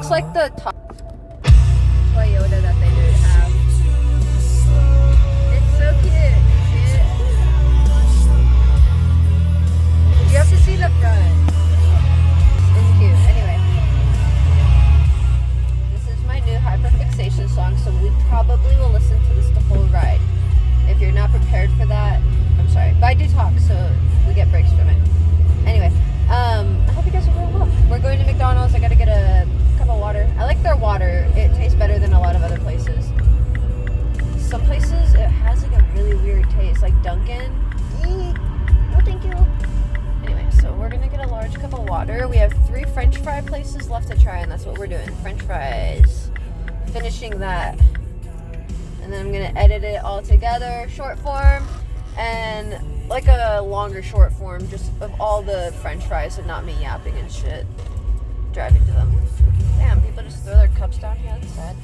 looks like the Toyota that they do have. It's so cute. You see it? You have to see the front. It's cute. Anyway. This is my new hyperfixation song, so we probably will listen to this the whole ride. If you're not prepared for that, I'm sorry. But I do talk, so we get breaks from it. Anyway, I hope you guys are doing well. We're going to McDonald's. I gotta get a cup of water. I like their water. It tastes better than a lot of other places. Some places, it has like a really weird taste. Like Dunkin'. No, thank you. Anyway, so we're gonna get a large cup of water. We have 3 French fry places left to try, and that's what we're doing. French fries. Finishing that. And then I'm going to edit it all together, short form, and like a longer short form just of all the French fries and not me yapping and shit. Driving to them. Damn, people just throw their cups down here. That's sad.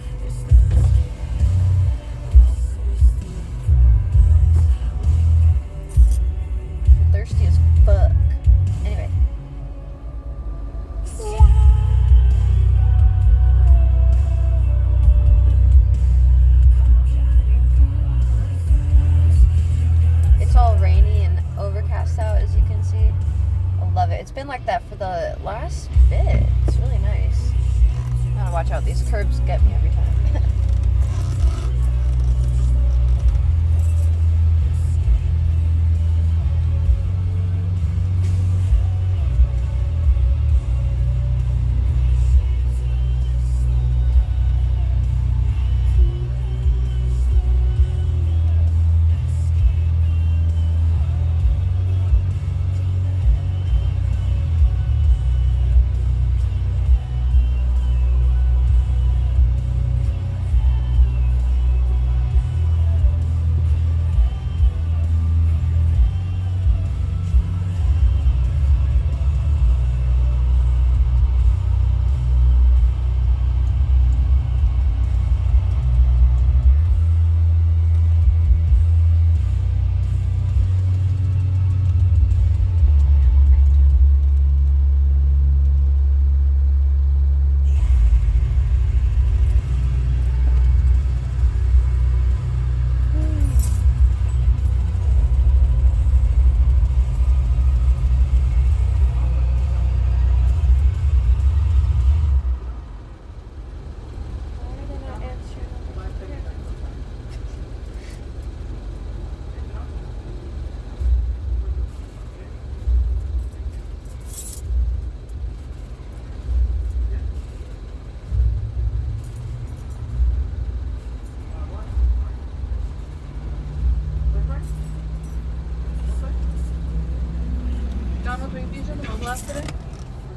I'm thirsty as fuck. Anyway. It's all rainy and overcast out, as you can see. I love it. It's been like that for the last bit. It's really nice. I gotta watch out. These curbs get me every time.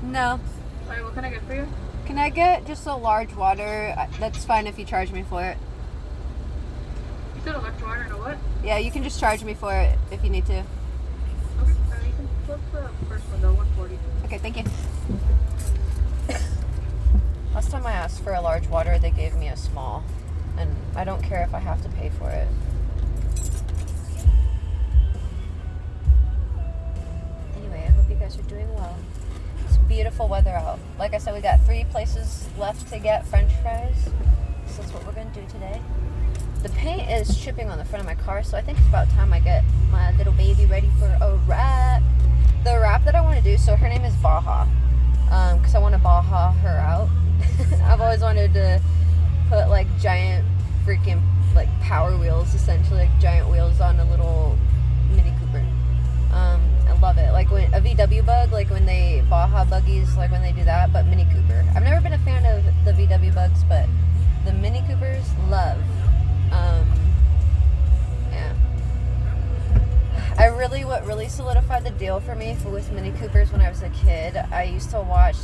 No. Alright, what can I get for you? Can I get just a large water? That's fine if you charge me for it. You said a large water and a what? Yeah, you can just charge me for it if you need to. Okay, you can flip the first one though, 140. Okay, thank you. Last time I asked for a large water, they gave me a small. And I don't care if I have to pay for it. Anyway, I hope you guys are doing well. It's beautiful weather out. Like I said, we got 3 places left to get French fries. So that's what we're going to do today. The paint is chipping on the front of my car, so I think it's about time I get my little baby ready for a wrap. The wrap that I want to do, so her name is Baja. Because I want to Baja her out. I've always wanted to put like giant freaking like power wheels, essentially like giant wheels on a little Mini Cooper. I love it. Like when a VW bug, like when they Baja buggies, like when they do that, but Mini Cooper. I've never been a fan of the VW bugs, but the Mini Coopers, love. Yeah. What really solidified the deal for me with Mini Coopers when I was a kid, I used to watch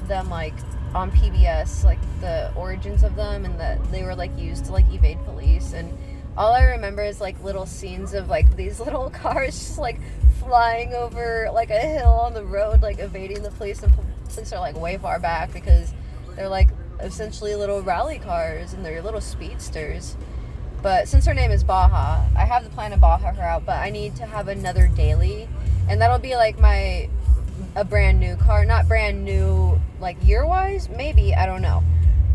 them like on PBS, like the origins of them, and that they were like used to like evade police, and all I remember is like little scenes of like these little cars just like flying over like a hill on the road, like evading the police, and police are like way far back because they're like essentially little rally cars and they're little speedsters. But since her name is Baja, I have the plan to Baja her out, but I need to have another daily, and that'll be like my a brand new car. Not brand new, like, year-wise, maybe, I don't know.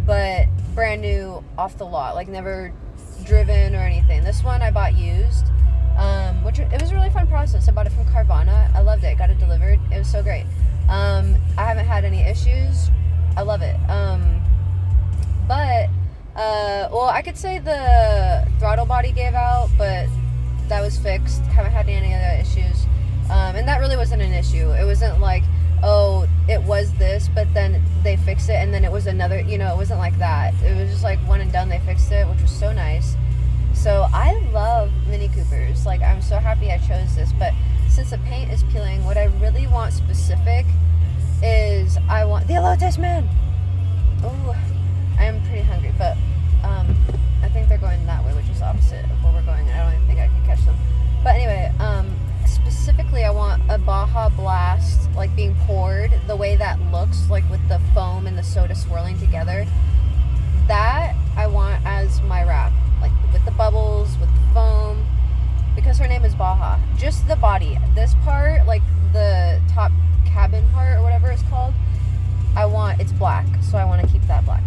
But brand new off the lot, like, never driven or anything. This one I bought used, which it was a really fun process. I bought it from Carvana. I loved it. Got it delivered. It was so great. I haven't had any issues. I love it. Well, I could say the throttle body gave out, but that was fixed. Haven't had any other issues. And that really wasn't an issue. It wasn't like, oh, it was this, but then they fixed it, and then it was another, it wasn't like that. It was just like one and done, they fixed it, which was so nice. So I love Mini Coopers. Like, I'm so happy I chose this, but since the paint is peeling, what I really want specific is I want the elotes, man. Oh, I am pretty hungry, but I think they're going that way, which is opposite of where we're going, and I don't even think I can catch them. But anyway, specifically I want a Baja Blast, like, being poured the way that looks, like, with the foam and the soda swirling together. That I want as my wrap, like, with the bubbles, with the foam, because her name is Baja. Just the body, this part, like the top cabin part or whatever it's called, it's black, so I want to keep that black.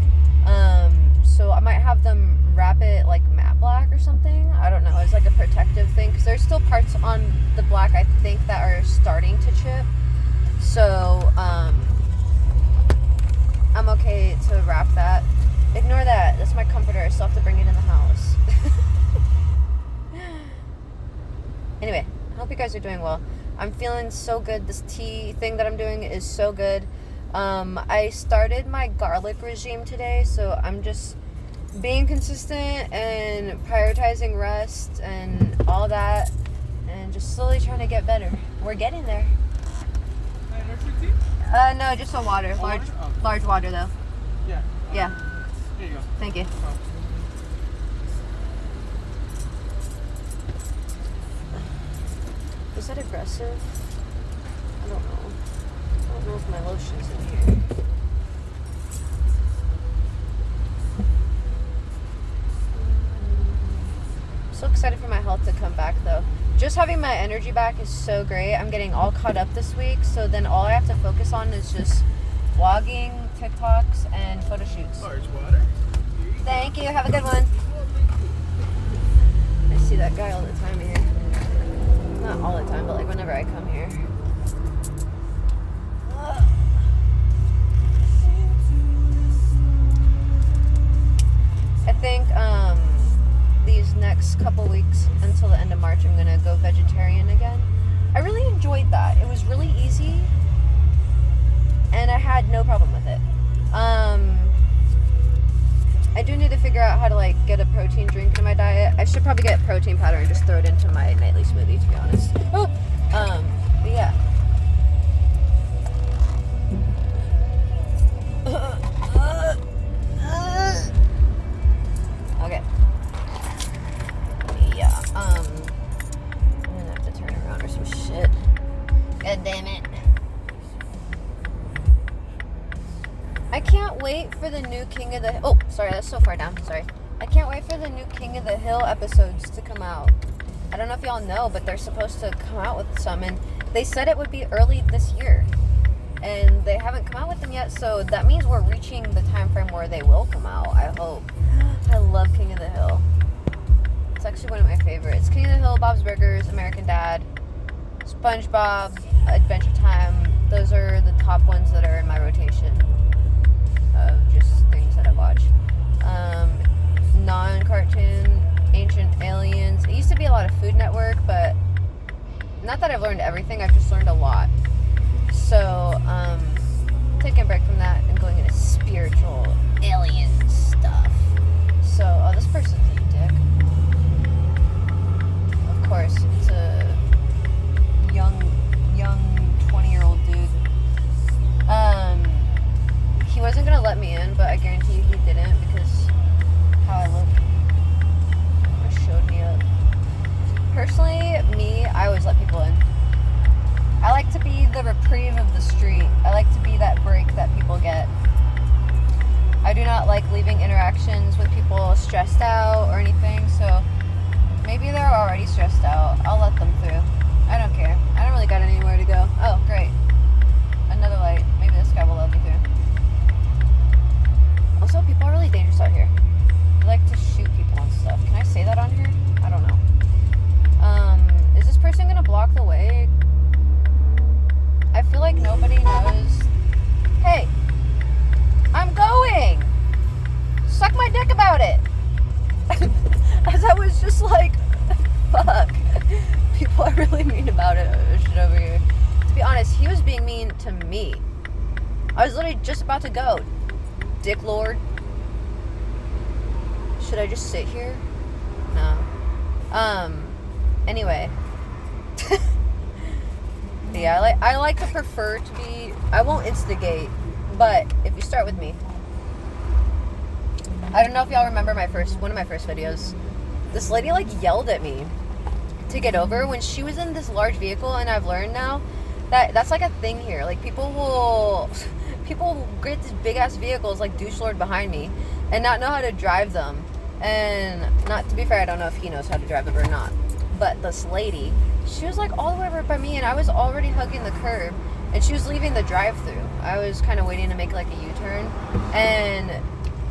So I might have them wrap it like matte black or something. I don't know. It's like a protective thing, because there's still parts on the black, I think, that are starting to chip. So I'm okay to wrap that. Ignore that. That's my comforter. I still have to bring it in the house. Anyway, I hope you guys are doing well. I'm feeling so good. This tea thing that I'm doing is so good. I started my garlic regime today, so I'm just being consistent and prioritizing rest and all that, and just slowly trying to get better. We're getting there. No, just a water. Large water, though. Yeah. Yeah. Here you go. Thank you. Is that aggressive? I don't know. I don't know if my lotion's in here. I'm so excited for my health to come back, though. Just having my energy back is so great. I'm getting all caught up this week, so then all I have to focus on is just vlogging, TikToks, and photo shoots. Large water. Thank you. Have a good one. I see that guy all the time here. Not all the time, but like whenever I come here. I think these next couple weeks until the end of March, I'm gonna go vegetarian again. I really enjoyed that. It was really easy, and I had no problem with it. I do need to figure out how to, like, get a protein drink in my diet. I should probably get protein powder and just throw it into my nightly smoothie, to be honest. Oh! But yeah. Okay. Yeah, I'm gonna have to turn around or some shit. God damn it. I can't wait for the new King of the Hill. Oh, sorry, that's so far down. Sorry. I can't wait for the new King of the Hill episodes to come out. I don't know if y'all know, but they're supposed to come out with some, and they said it would be early this year. And they haven't come out with them yet, so that means we're reaching the time frame where they will come out, I hope. I love King of the Hill. It's actually one of my favorites. King of the Hill, Bob's Burgers, American Dad, SpongeBob, Adventure Time. Those are the top ones that are in my rotation of just things that I watch. Non-cartoon, Ancient Aliens. It used to be a lot of Food Network, but not that I've learned everything, I've just learned a lot. So, taking a break from that and going into spiritual alien stuff. So, oh, this person's a dick. Of course, it's a young 20-year-old dude. He wasn't gonna let me in, but I guarantee you he didn't, because how I look. It showed me up. Personally, I always let people in. I like to be the reprieve of the street. I like to be that break that people get. I do not like leaving interactions with people stressed out or anything, so maybe they're already stressed out. I'll let them through. I don't care. I don't really got anywhere to go. Oh, great. really dangerous out here. I like to shoot people and stuff. Can I say that on here? I don't know. Is this person gonna block the way? I feel like nobody knows. Hey, I'm going! Suck my dick about it! As I was just like, fuck. People are really mean about it. Shit over here. To be honest, he was being mean to me. I was literally just about to go. Dick lord. Should I just sit here? No. Anyway. Yeah, I like to prefer to be... I won't instigate, but if you start with me. I don't know if y'all remember one of my first videos. This lady, like, yelled at me to get over when she was in this large vehicle, and I've learned now that that's, like, a thing here. Like, people will get these big-ass vehicles, like douche lord behind me, and not know how to drive them. And, not to be fair, I don't know if he knows how to drive them or not. But this lady, she was like all the way right by me, and I was already hugging the curb, and she was leaving the drive-thru. I was kind of waiting to make like a U-turn, and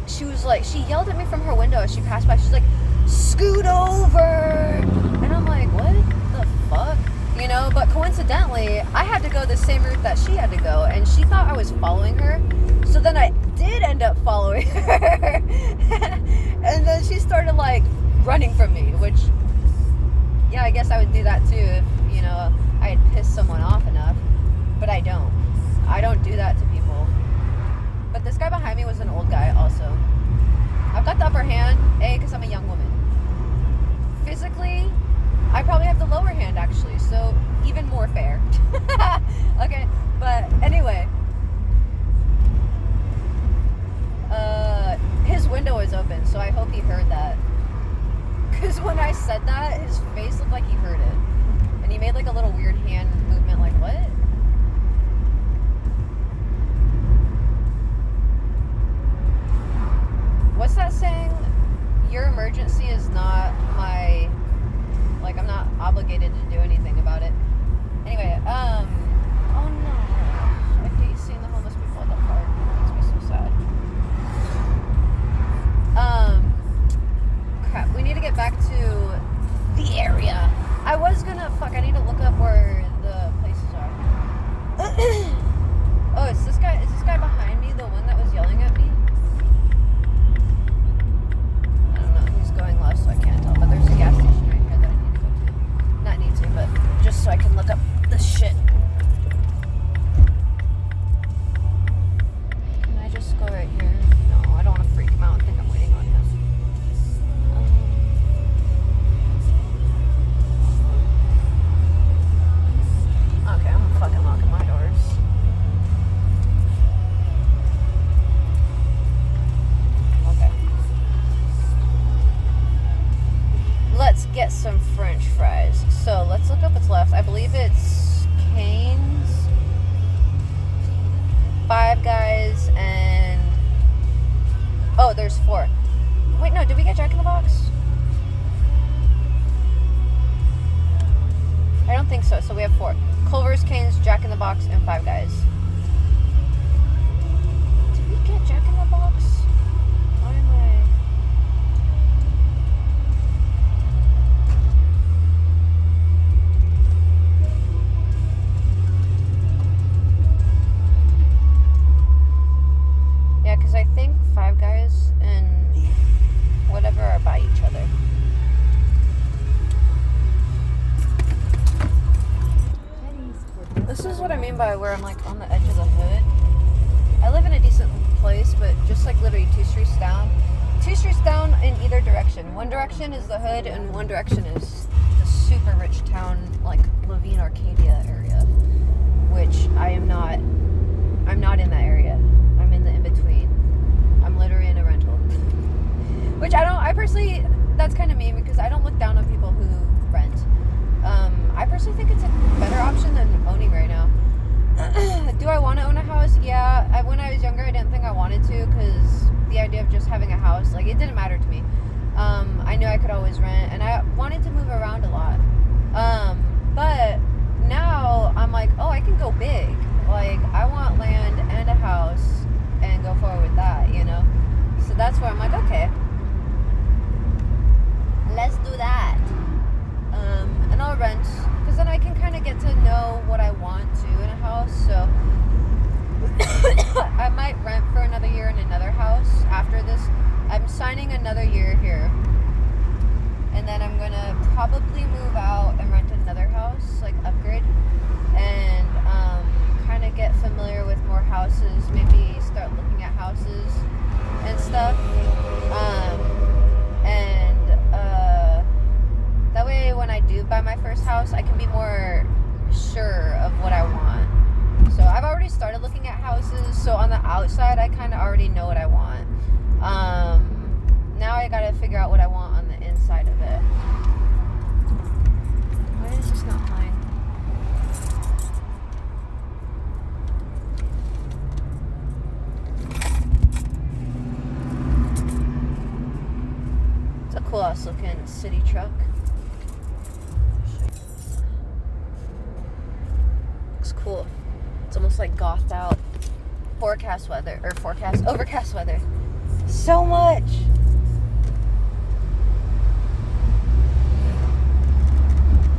she was like, she yelled at me from her window as she passed by. She's like, scoot over, and I'm like, what the fuck, you know? But coincidentally, I had to go the same route that she had to go, and she thought I was following her, so then I did end up following her. And then she started like running from me, which, yeah, I guess I would do that too if, you know, I had pissed someone off enough. But I don't. I don't do that to people. But this guy behind me was an old guy also. I've got the upper hand, because I'm a young woman. Physically, I probably have the lower hand actually, so even more fair. Okay, but anyway. His window was open, so I hope he heard that. Because when I said that, his face looked like he heard it. And he made like a little weird hand movement, like, what? What's that saying? Your emergency is not my... Like, I'm not obligated to do anything about it. Anyway, oh no. I hate seeing the homeless people at the park. It makes me so sad. Crap, we need to get back to the area. I was gonna, I need to look up where the places are. Oh, is this guy behind me the one that was yelling at me? I don't know, he's going left so I can't tell, but there's a gas station right here that I need to go to. Not need to, but just so I can look up this shit. Can I just go right here? No, I don't want to freak him out and think I'm waiting on him. Okay, I'm fucking locking my doors. Okay. Let's get some French fries. So let's look up what's left. I believe it's Cane's, Five Guys, and... Oh, there's 4. Wait, no, did we get Jack in the Box? I don't think so, so we have 4. Culver's, Cane's, Jack in the Box, and Five Guys. Did we get Jack in the Box? Why am I... Yeah, because I think Five Guys and whatever are by each other. This is what I mean by where I'm like on the edge of the hood. I live in a decent place, but just like literally 2 streets down. 2 streets down in either direction. One direction is the hood, and one direction is the super rich town, like Levine, Arcadia area. Which I'm not in that area. I'm in the in-between. I'm literally in a rental. Which I personally, that's kind of mean because I don't look down on people who rent. I personally think it's a better option than owning right now. Do I want to own a house? Yeah. When I was younger, I didn't think I wanted to because the idea of just having a house, like, it didn't matter to me. I knew I could always rent, and I wanted to move around a lot. But now I'm like, oh, I can go big. Like, I want land and a house and go forward with that, you know? So that's where I'm like, okay, let's do that. And I'll rent, because then I can kind of get to know what I want to in a house. So I might rent for another year in another house after this. I'm signing another year here, and then I'm gonna probably move out and rent another house, like upgrade, and kind of get familiar with more houses. Maybe start looking at houses and stuff. That way when I do buy my first house, I can be more sure of what I want. So I've already started looking at houses, so on the outside I kind of already know what I want. Now I gotta figure out what I want on the inside of it. Why is this not mine? It's a cool ass looking city truck. Looks cool. It's almost like gothed out. Overcast weather. So much. I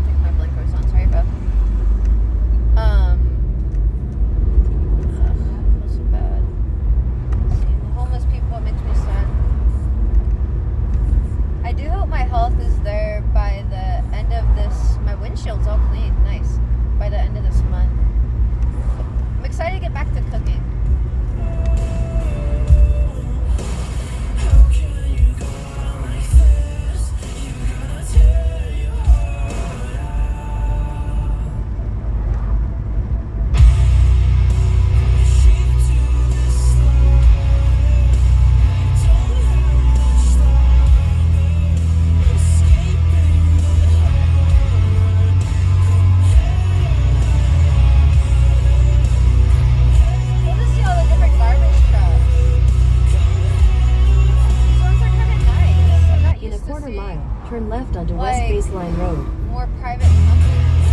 think my blinker's on. Sorry, bro. Feels so bad. Seeing the homeless people, it makes me sad. I do hope my health is there by the end of this. My windshield's all clean. Nice. By the end of this month. I'm excited to get back to cooking. Turn left onto West Baseline Road. More private companies.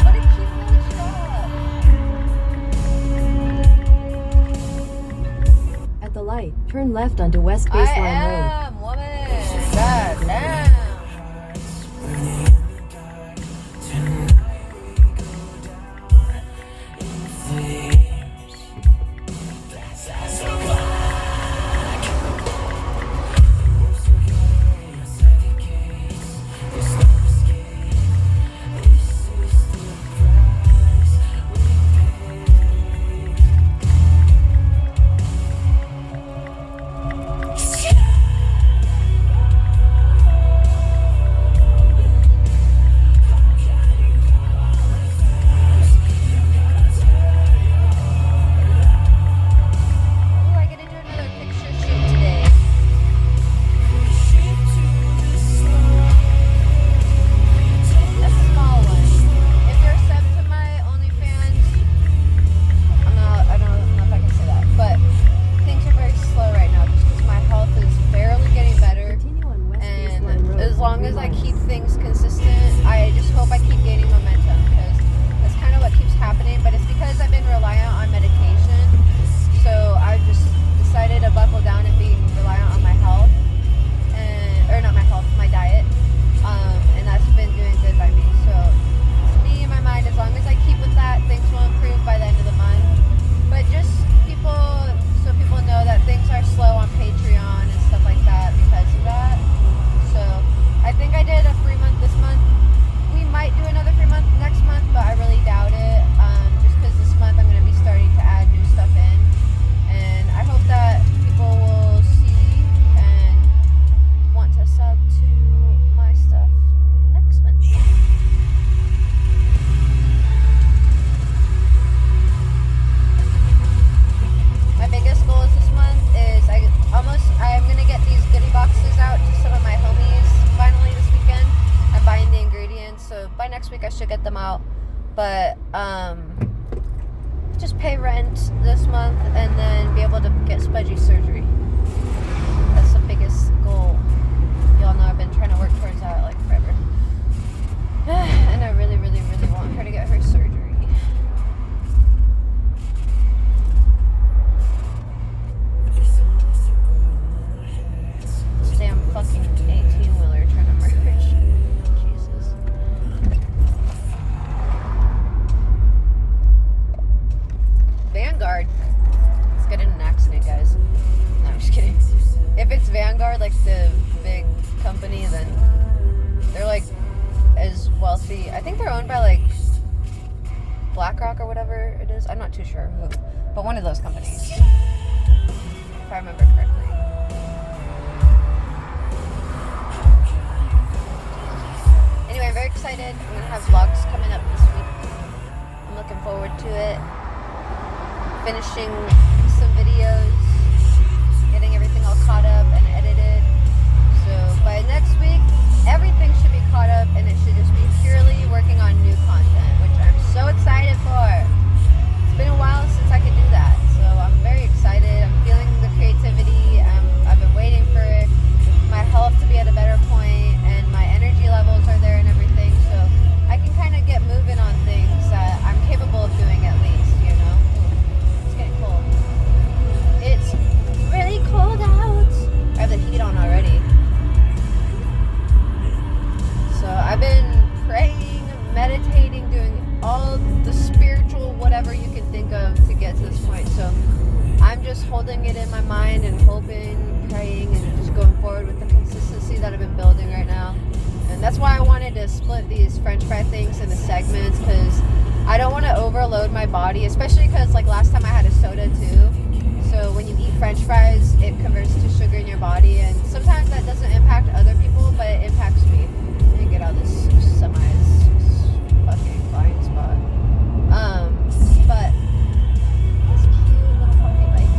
What a cute little shop. At the light, turn left onto West Baseline Road. I am, woman. God damn. But just pay rent this month and then be able to get Spudgy surgery. That's the biggest this goal. Y'all know I've been trying to work towards that like forever. And I really, really, really want her to get her surgery. Damn fucking 18-wheeler trying to merge. Jesus. Vanguard. Let's get in an accident, guys. No, I'm just kidding. If it's Vanguard, like the big company, then they're like as wealthy. I think they're owned by like BlackRock or whatever it is. I'm not too sure who, but one of those companies, if I remember correctly. Anyway, I'm very excited. I'm gonna have vlogs coming up this week. I'm looking forward to it. Finishing some videos, getting everything all caught up and edited. So by next week, everything should be caught up and it should just be purely working on new content, which I'm so excited for. It's been a while since I could do that, so I'm very excited. I'm feeling the creativity. I've been waiting for my health to be at a better point and my energy levels are there and everything, so I can kind of get moving on things that I'm capable of doing at least, you know? It's getting cold. It's really cold out. I have the heat on already. So I've been praying, meditating, doing all the spiritual whatever you can think of to get to this point. So I'm just holding it in my mind and hoping, praying, and just going forward with the consistency that I've been building right now. And that's why I wanted to split these French fry things into segments, because I don't want to overload my body, especially because like last time I had a soda too. So when you eat French fries, it converts to sugar in your body, and sometimes that doesn't impact other people, but it impacts me. Let me get out this semi's fucking flying spot. But this cute little puppy bike.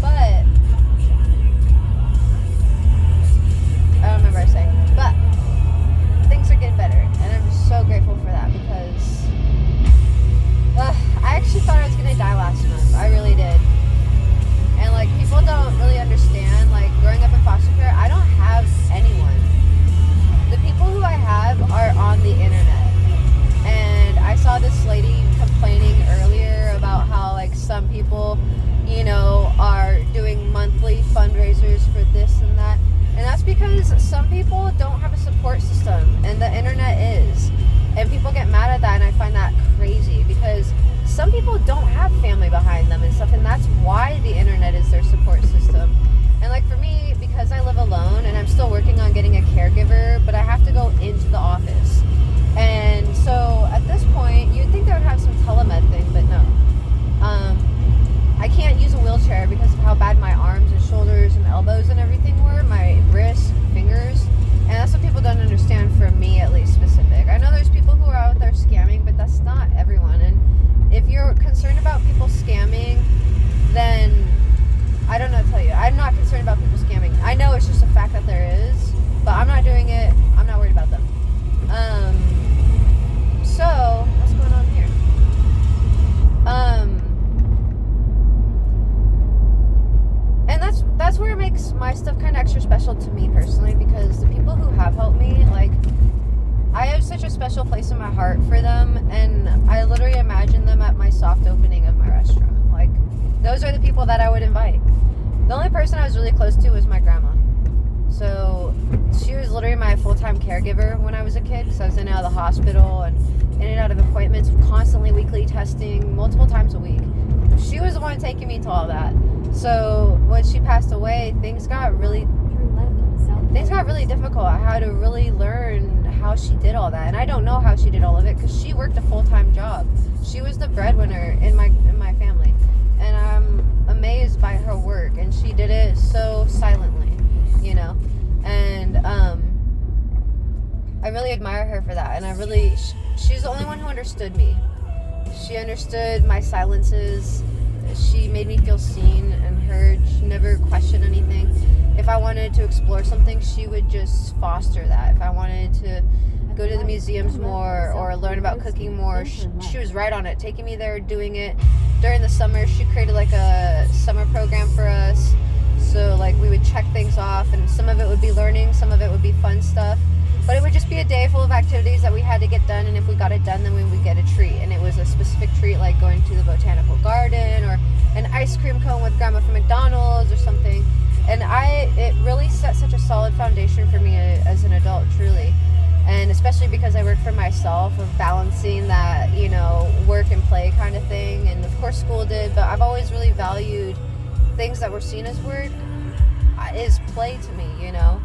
But I don't remember what I was saying. But things are getting better, and I'm so grateful for that because I actually thought I was gonna die last month. I really did. And like people don't really understand, like growing up in foster care, I don't have anyone. The people who I have are on the internet. And I saw this lady complaining earlier about how like some people, you know, are doing monthly fundraisers for this and that. And that's because some people don't have a support system and the internet is. And people get mad at that, and I find that crazy because some people don't have family behind them and stuff, and that's why the internet is their support system. And like for me, because I live alone and I'm still working on getting a caregiver, but I have to go into the office. And so at this point, you'd think they would have some telemed thing, but no. I can't use a wheelchair because of how bad my arms and shoulders and elbows and everything were, my wrists, fingers. And that's what people don't understand, for me at least specific. I know there's people who are out there scamming, but that's not everyone. And if you're concerned about people scamming, then I don't know what to tell you. I'm not concerned about people scamming. I know it's just a fact that there is, but I'm not doing it. I'm not worried about them. So what's going on here? And that's where it makes my stuff kind of extra special to me personally, because the people who have helped me, like, I have such a special place in my heart for them, and I literally imagine them at my soft opening of my restaurant. Like, those are the people that I would invite. The only person I was really close to was my grandma. So she was literally my full-time caregiver when I was a kid, because I was in and out of the hospital and in and out of appointments, constantly weekly testing, multiple times a week. She was the one taking me to all that. So when she passed away, things got really difficult. I had to really learn how she did all that, and I don't know how she did all of it because she worked a full-time job. She was the breadwinner in my family, and I'm amazed by her work, and she did it so silently, you know. And I really admire her for that, and she's the only one who understood me. She understood my silences. She made me feel seen and heard. She never questioned anything. If I wanted to explore something, she would just foster that. If I wanted to go to the museums more or learn about cooking more, she was right on it, taking me there, doing it. During the summer, she created like a summer program for us. So like we would check things off, and some of it would be learning, some of it would be fun stuff. But it would just be a day full of activities that we had to get done, and if we got it done, then we would get a treat. And it was a specific treat, like going to the botanical garden or an ice cream cone with grandma from McDonald's or something. And it really set such a solid foundation for me as an adult, truly. And especially because I work for myself, of balancing that, you know, work and play kind of thing. And of course school did, but I've always really valued things that were seen as work is play to me, you know.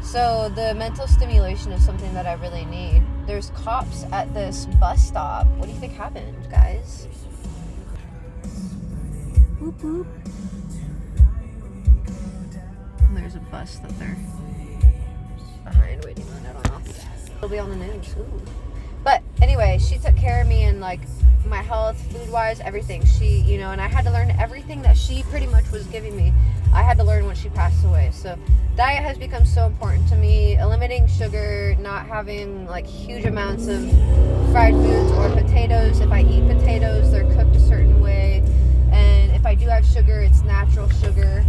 So the mental stimulation is something that I really need. There's cops at this bus stop. What do you think happened, guys? Boop boop. There's a bus that they're behind waiting on. I don't know. It'll be on the news. Ooh. But anyway, she took care of me and like my health, food-wise, everything. She, you know, and I had to learn everything that she pretty much was giving me. I had to learn when she passed away. So diet has become so important to me. Eliminating sugar, not having like huge amounts of fried foods or potatoes. If I eat potatoes, they're cooked a certain way. And if I do have sugar, it's natural sugar.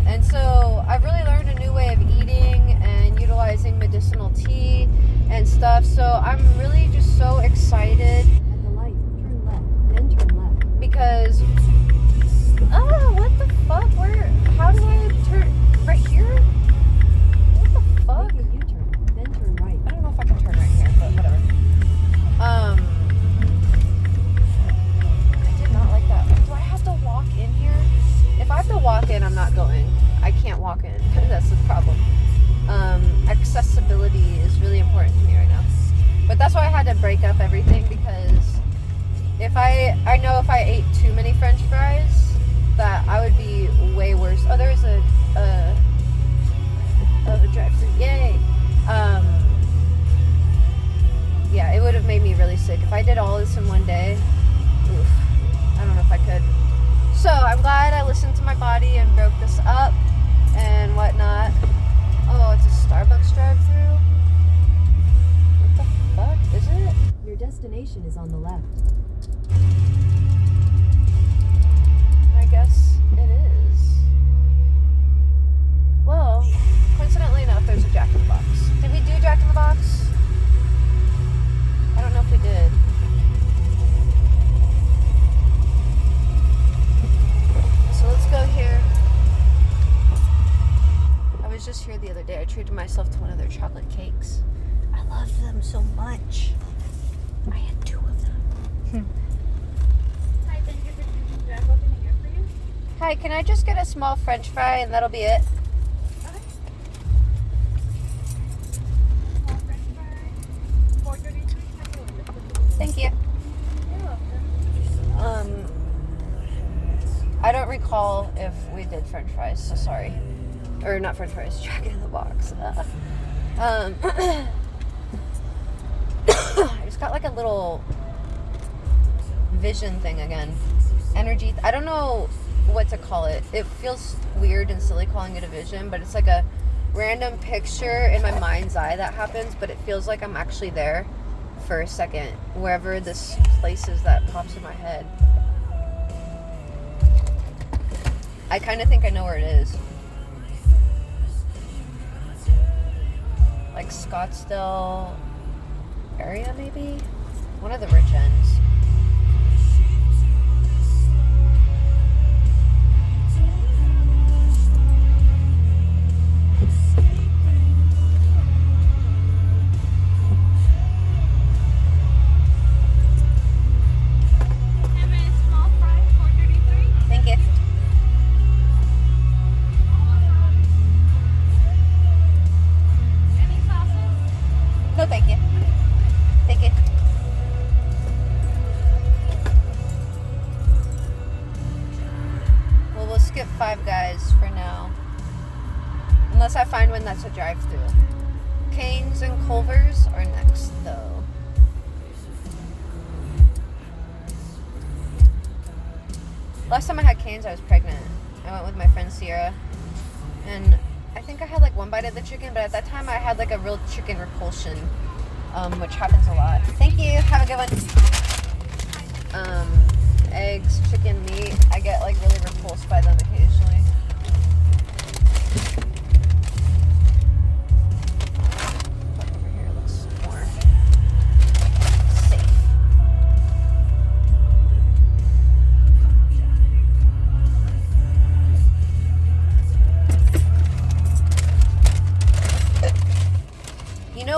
And so I've really learned a new way of eating and utilizing medicinal tea and stuff. So I'm really just so excited. At the light, turn left, then turn left. Because, oh, what the fuck? How do I turn? Right here? What the fuck? Make a U-turn, then turn right. I don't know if I can turn right here, but whatever. I did not like that. Do I have to walk in here? If I have to walk in, I'm not going. I can't walk in. That's the problem. Accessibility is really important to me right now. But that's why I had to break up everything, because if I know if I ate too many French fries, that I would be way worse. Oh, there's a drive-thru. Yay. Yeah, it would have made me really sick. If I did all this in one day, oof, I don't know if I could. So I'm glad I listened to my body and broke this up and whatnot. Oh, it's a Starbucks drive-thru? What the fuck? Is it? Your destination is on the left. I guess it is. Well, coincidentally enough, there's a Jack in the Box. Did we do Jack in the Box? I don't know if we did. So let's go here. I was just here the other day. I treated myself to one of their chocolate cakes. I love them so much. I had 2 of them. Hi, thank you for choosing Jack. What can I get for you? Hi, can I just get a small French fry and that'll be it? Okay. Small French fry. $4.33. Thank you. You're welcome. I don't recall if we did French fries, so sorry. Or not French fries, Jack in the Box. I just got like a little vision thing again. Energy. I don't know what to call it. It feels weird and silly calling it a vision, but it's like a random picture in my mind's eye that happens, but it feels like I'm actually there for a second, wherever this place is that pops in my head. I kind of think I know where it is. Like Scottsdale area, maybe? One of the rich ends. Have a small fry, $4.33. Thank you. Any sauces? No, thank you. Thank you. Well, we'll skip Five Guys for now. Unless I find one that's a drive-thru. Cane's and Culver's are next, though. Last time I had Cane's, I was pregnant. I went with my friend Sierra. And I think I had like 1 bite of the chicken, but at that time I had like a real chicken repulsion, which happens a lot. Thank you. Have a good one. Eggs, chicken, meat. I get like really repulsed by them occasionally.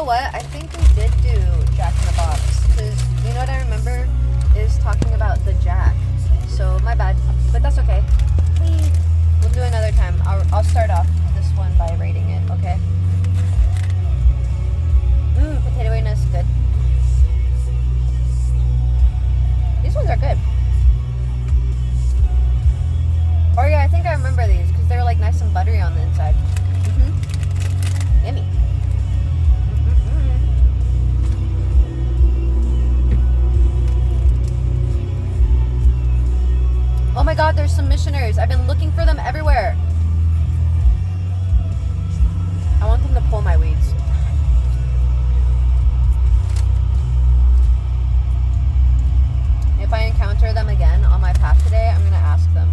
know what? I think we did do Jack in the Box. Because you know what I remember is talking about the Jack. So, my bad. But that's okay. We'll do another time. I'll start off this one by rating it, okay? Potato-iness, good. These ones are good. Oh yeah, I think I remember these because they were like nice and buttery on the inside. Yummy. Oh my god, there's some missionaries. I've been looking for them everywhere. I want them to pull my weeds. If I encounter them again on my path today, I'm going to ask them.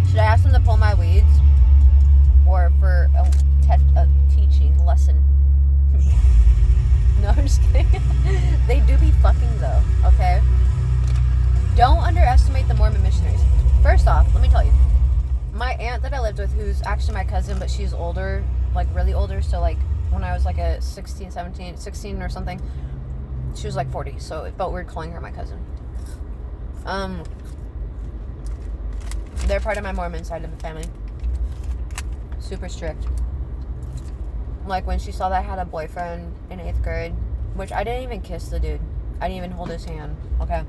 Should I ask them to pull my weeds? Or for a teaching lesson? No, I'm just kidding. They do be fucking though, okay? Don't underestimate the Mormon missionaries. First off, let me tell you. My aunt that I lived with, who's actually my cousin, but she's older, like really older, so like when I was like a 16 or something, she was like 40, so it felt weird calling her my cousin. They're part of my Mormon side of the family. Super strict. Like when she saw that I had a boyfriend in 8th grade, which I didn't even kiss the dude. I didn't even hold his hand, okay?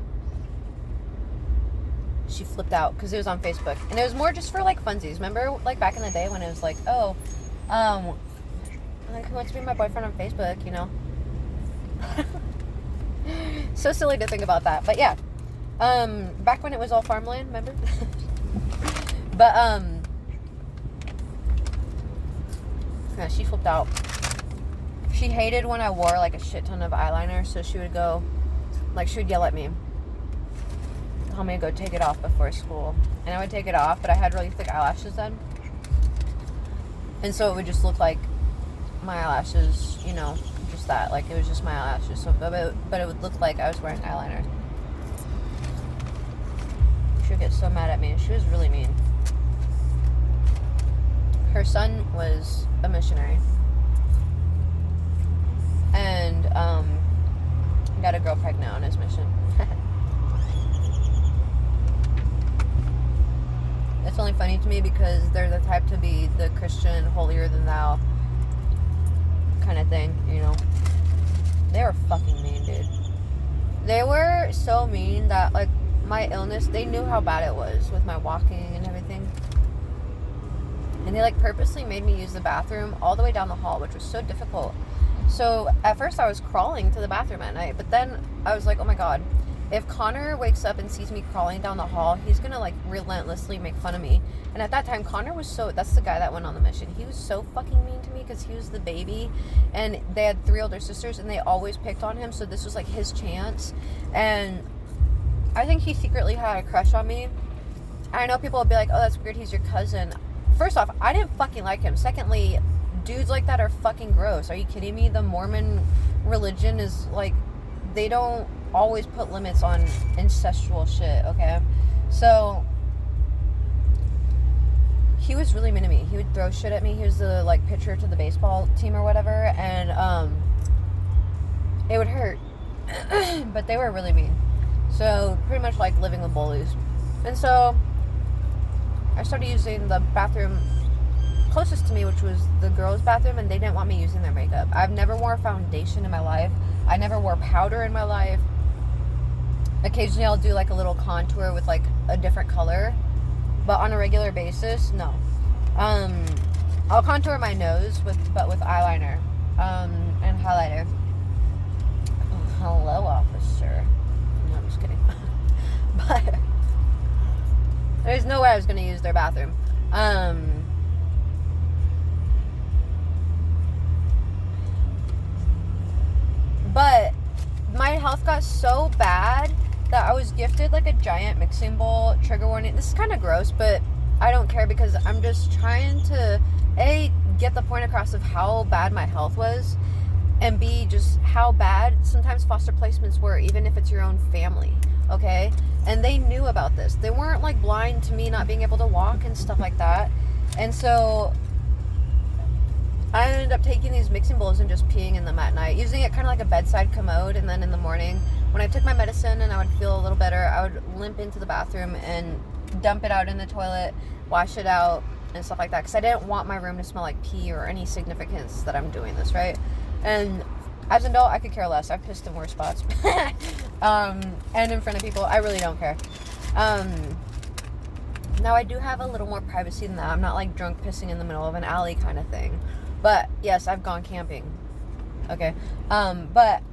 She flipped out because it was on Facebook. And it was more just for like funsies. Remember like back in the day when it was like, oh, like who wants to be my boyfriend on Facebook, you know? So silly to think about that. But yeah. Back when it was all farmland, remember? But yeah, she flipped out. She hated when I wore like a shit ton of eyeliner, so she would go, like she would yell at me, tell me to go take it off before school. And I would take it off, but I had really thick eyelashes then. And so it would just look like my eyelashes, you know, just that. Like it was just my eyelashes. So, but it would look like I was wearing eyeliner. She would get so mad at me. She was really mean. Her son was a missionary. And got a girl pregnant on his mission. It's only funny to me because they're the type to be the Christian holier than thou kind of thing, you know. They were fucking mean, dude. They were so mean that like my illness, they knew how bad it was with my walking and everything. And they like purposely made me use the bathroom all the way down the hall, which was so difficult. So at first I was crawling to the bathroom at night, but then I was like, oh my god, if Connor wakes up and sees me crawling down the hall, he's gonna like relentlessly make fun of me. And at that time, Connor was that's the guy that went on the mission. He was so fucking mean to me because he was the baby and they had 3 older sisters and they always picked on him. So this was like his chance. And I think he secretly had a crush on me. I know people will be like, oh, that's weird, he's your cousin. First off, I didn't fucking like him. Secondly, dudes like that are fucking gross. Are you kidding me? The Mormon religion is like, they don't always put limits on incestual shit, okay? So he was really mean to me. He would throw shit at me. He was the like pitcher to the baseball team or whatever, and it would hurt. But they were really mean. So pretty much like living with bullies. And so I started using the bathroom closest to me, which was the girls' bathroom, and they didn't want me using their makeup. I've never wore foundation in my life. I never wore powder in my life. Occasionally I'll do like a little contour with like a different color, but on a regular basis, no. I'll contour my nose with eyeliner and highlighter. Oh, hello, officer. No, I'm just kidding. But there's no way I was going to use their bathroom. But my health got so bad that I was gifted like a giant mixing bowl. Trigger warning. This is kind of gross, but I don't care because I'm just trying to A, get the point across of how bad my health was, and B, just how bad sometimes foster placements were, even if it's your own family, okay? And they knew about this. They weren't like blind to me not being able to walk and stuff like that. And so I ended up taking these mixing bowls and just peeing in them at night, using it kind of like a bedside commode. And then in the morning, when I took my medicine and I would feel a little better, I would limp into the bathroom and dump it out in the toilet, wash it out, and stuff like that. Because I didn't want my room to smell like pee or any significance that I'm doing this, right? And as an adult, I could care less. I've pissed in worse spots. And in front of people, I really don't care. Now, I do have a little more privacy than that. I'm not like drunk pissing in the middle of an alley kind of thing. But yes, I've gone camping. Okay. But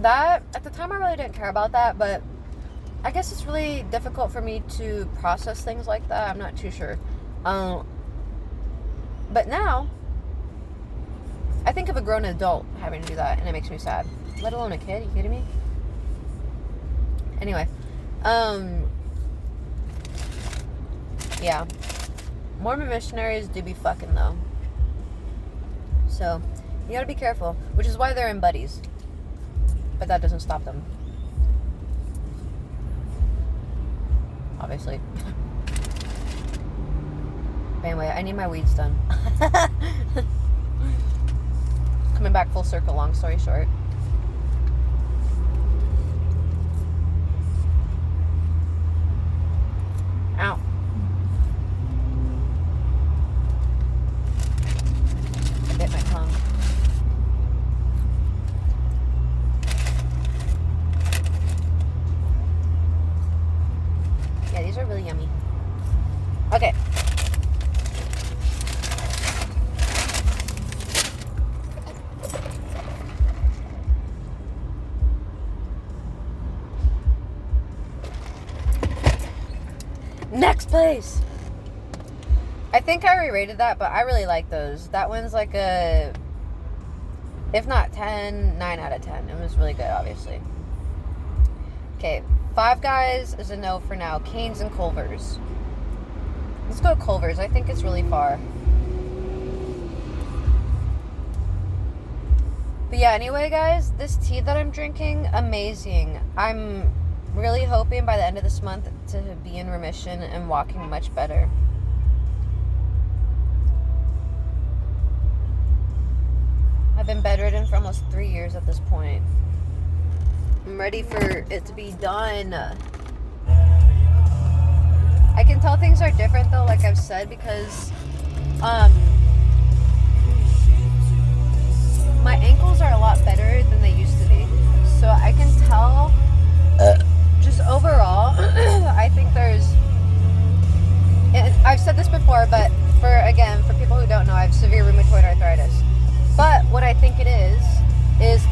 that, at the time, I really didn't care about that. But I guess it's really difficult for me to process things like that. I'm not too sure. But now, I think of a grown adult having to do that, and it makes me sad. Let alone a kid. Are you kidding me? Anyway. Yeah. Mormon missionaries do be fucking, though. So, you gotta be careful. Which is why they're in buddies. But that doesn't stop them. Obviously. But anyway, I need my weeds done. Coming back full circle, long story short. Ow. I bit my tongue. Yeah, these are really yummy. Okay. Next place. I think I re-rated that, but I really like those. That one's like a, if not 10, 9 out of 10. It was really good, obviously. Okay, Five Guys is a no for now. Cane's and Culver's. Let's go Culver's. I think it's really far. But yeah, anyway, guys, this tea that I'm drinking, amazing. I'm really hoping by the end of this month to be in remission and walking much better. I've been bedridden for almost 3 years at this point. I'm ready for it to be done. I can tell things are different though, like I've said, because my ankles are a lot better than they used to be. So I can tell just overall, I think there's, and I've said this before, but for people who don't know, I have severe rheumatoid arthritis. But what I think it is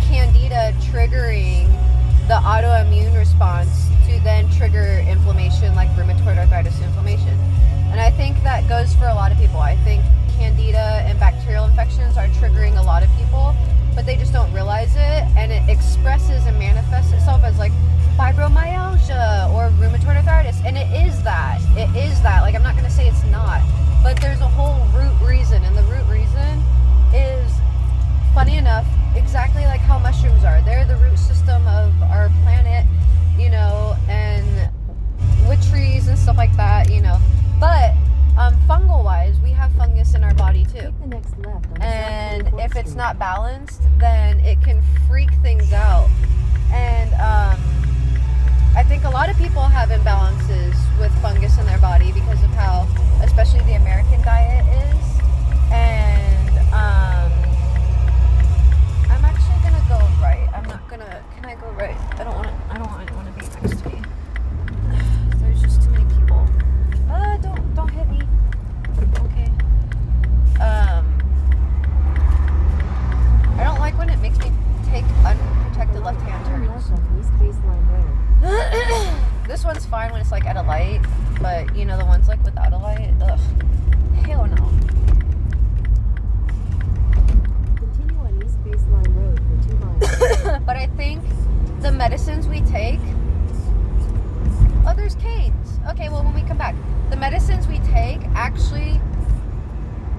candida triggering the autoimmune response to then trigger inflammation, like rheumatoid arthritis inflammation. And I think that goes for a lot of people. I think candida and bacterial infections are triggering a lot of people, but they just don't realize it, and it expresses and manifests itself as like fibromyalgia or rheumatoid arthritis. And it is that. Like, I'm not going to say it's not, but there's a whole root reason, and the root reason is, funny enough, exactly like how mushrooms are. They're the root system of our planet, you know, and with trees and stuff like that, you know. But fungal wise, we have fungus in our body too. Take the next left on And South if it's Street. not balanced, then it can freak things out. And I think a lot of people have imbalances with fungus in their body because of how, especially the American diet is. And I'm actually gonna go right. I'm not gonna. Can I go right? I don't want anyone to be next to me. There's just too many people. Don't hit me. Okay. I don't like when it makes me take unprotected left-hand Turn turns. left on East Baseline Road. This one's fine when it's like at a light, but you know the ones like without a light, ugh, hell no. Continue on East Baseline Road for 2 miles. But I think the medicines we take, oh, there's canes. Okay, well, when we come back, the medicines we take actually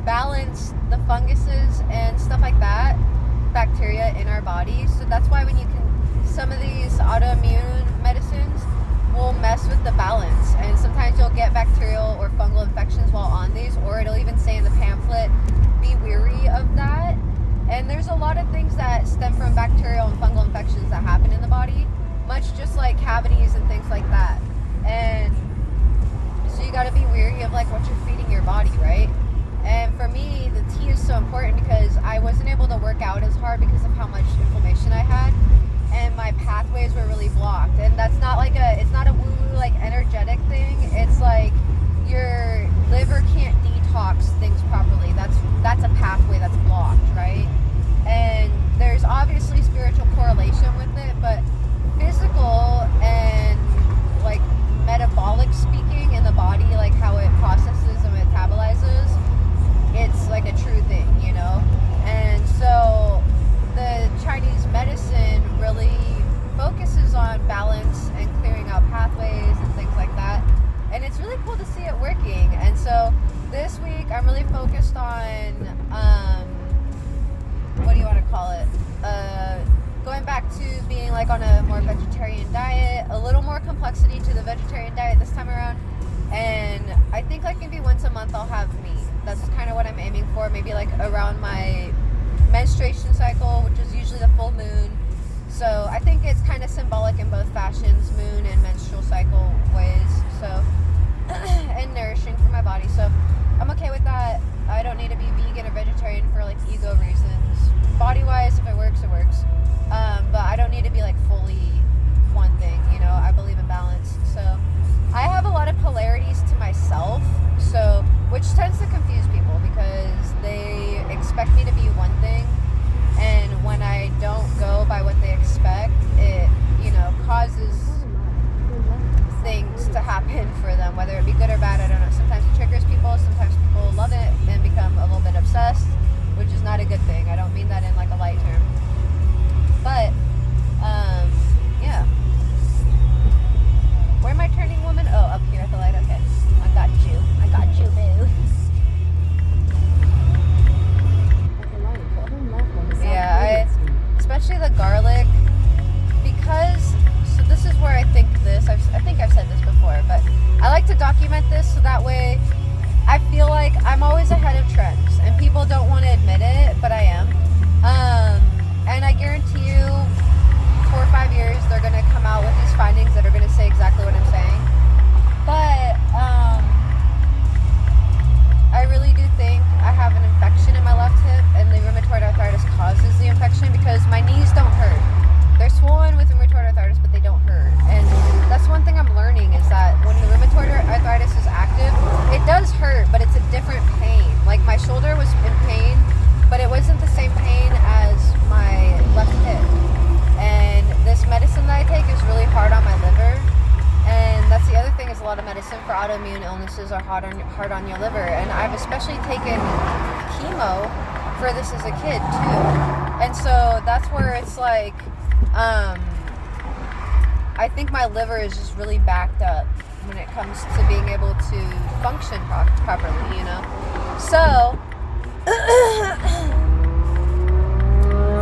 balance the funguses and stuff like that, bacteria in our body. So that's why when you can, some of these autoimmune medicines will mess with the balance, and sometimes you'll get bacterial or fungal infections while on these, or it'll even say in the pamphlet there's a lot of things that stem from bacterial and fungal infections that happen in the body, much just like cavities and things like that. And so you got to be wary of like what you're feeding your body, right? And for me, the tea is so important because I wasn't able to work out as hard because of how much inflammation I had, and my pathways were really blocked. And that's not like it's not a woo-woo like energetic thing. It's like your liver can't detox things properly. That's a pathway that's blocked, right? And there's obviously spiritual correlation with it, but physical and like metabolic speaking in the body, like how it processes and metabolizes, it's like a true thing, you know? And so the Chinese medicine really focuses on balance and clearing out pathways and things like that. And it's really cool to see it working. And so this week I'm really focused on, what do you want to call it? Going back to being like on a more vegetarian diet, a little more complexity to the vegetarian diet this time around. And I think like maybe once a month I'll have meat. That's kind of what I'm aiming for. Maybe like around my menstruation cycle, which is usually the full moon. So I think it's kind of symbolic in both fashions, moon and menstrual cycle ways. So, and nourishing for my body. So I'm okay with that. I don't need to be vegan or vegetarian for like ego reasons. Body wise, if it works, it works. But I don't need to be like fully one thing, you know. I believe in balance. So I have a lot of polarities to myself, so which tends to confuse people because they expect me to be one thing, and when I don't go by what they expect, it, you know, causes things to happen for them, whether it be good or bad. I don't know. Sometimes it triggers people, sometimes people love it and become a little bit obsessed, which is not a good thing. I don't mean that in like a light term. But, yeah. Where am I turning, woman? Oh, up here at the light. Okay. I got you, boo. Yeah, especially the garlic, because, so this is where I think I've said this before, but I like to document this so that way I feel like I'm always ahead of trends, and people don't want to admit it, but I am. And I guarantee you 4 or 5 years they're going to come out with these findings that are going to say exactly what I'm saying. But I really do think I have an infection in my left hip, and the rheumatoid arthritis causes the infection because my knees don't hurt. They're swollen with rheumatoid arthritis, but they don't hurt. And that's one thing I'm learning, is that when the rheumatoid arthritis is active, it does hurt, but it's a different pain. Like my shoulder was in pain, but it wasn't the same pain as my left hip. And this medicine that I take is really hard on my liver. And that's the other thing, is a lot of medicine for autoimmune illnesses are hard on your liver. And I've especially taken chemo for this as a kid too. And so that's where it's like, I think my liver is just really backed up when it comes to being able to function properly, you know? So,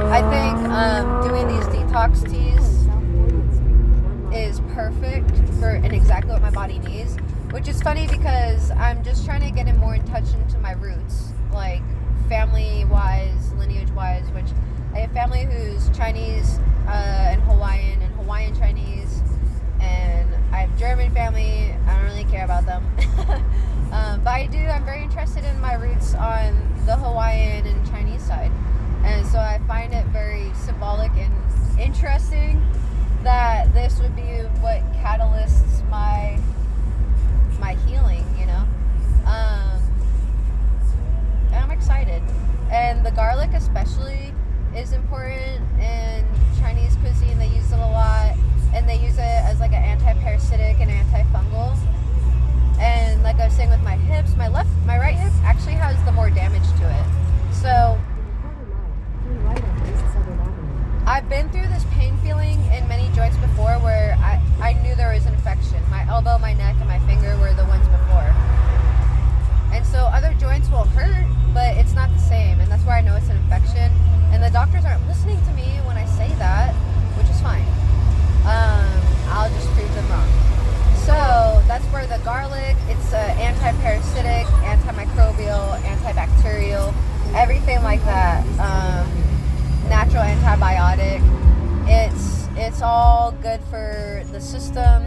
I think doing these detox teas is perfect for and exactly what my body needs, which is funny because I'm just trying to get more in touch into my roots, like family-wise, lineage-wise, which I have family who's Chinese and Hawaiian Chinese, and I have German family. I don't really care about them. But I'm very interested in my roots on the Hawaiian and Chinese side. And so I find it very symbolic and interesting that this would be what catalysts my healing, you know? And I'm excited. And the garlic especially is important in Chinese cuisine. They use it a lot, and they use it as like an anti-parasitic and antifungal. And like I was saying with my hips, my right hip actually has the more damage to it. So I've been through this pain feeling in many joints before where I knew there was an infection. My elbow, my neck, and my finger were the ones before. And so other joints will hurt, but it's not the same. And that's where I know it's an infection. And the doctors aren't listening to me when I say that, which is fine. I'll just prove them wrong. So that's where the garlic, it's anti-parasitic, antimicrobial, antibacterial, everything like that. antibiotic. It's all good for the system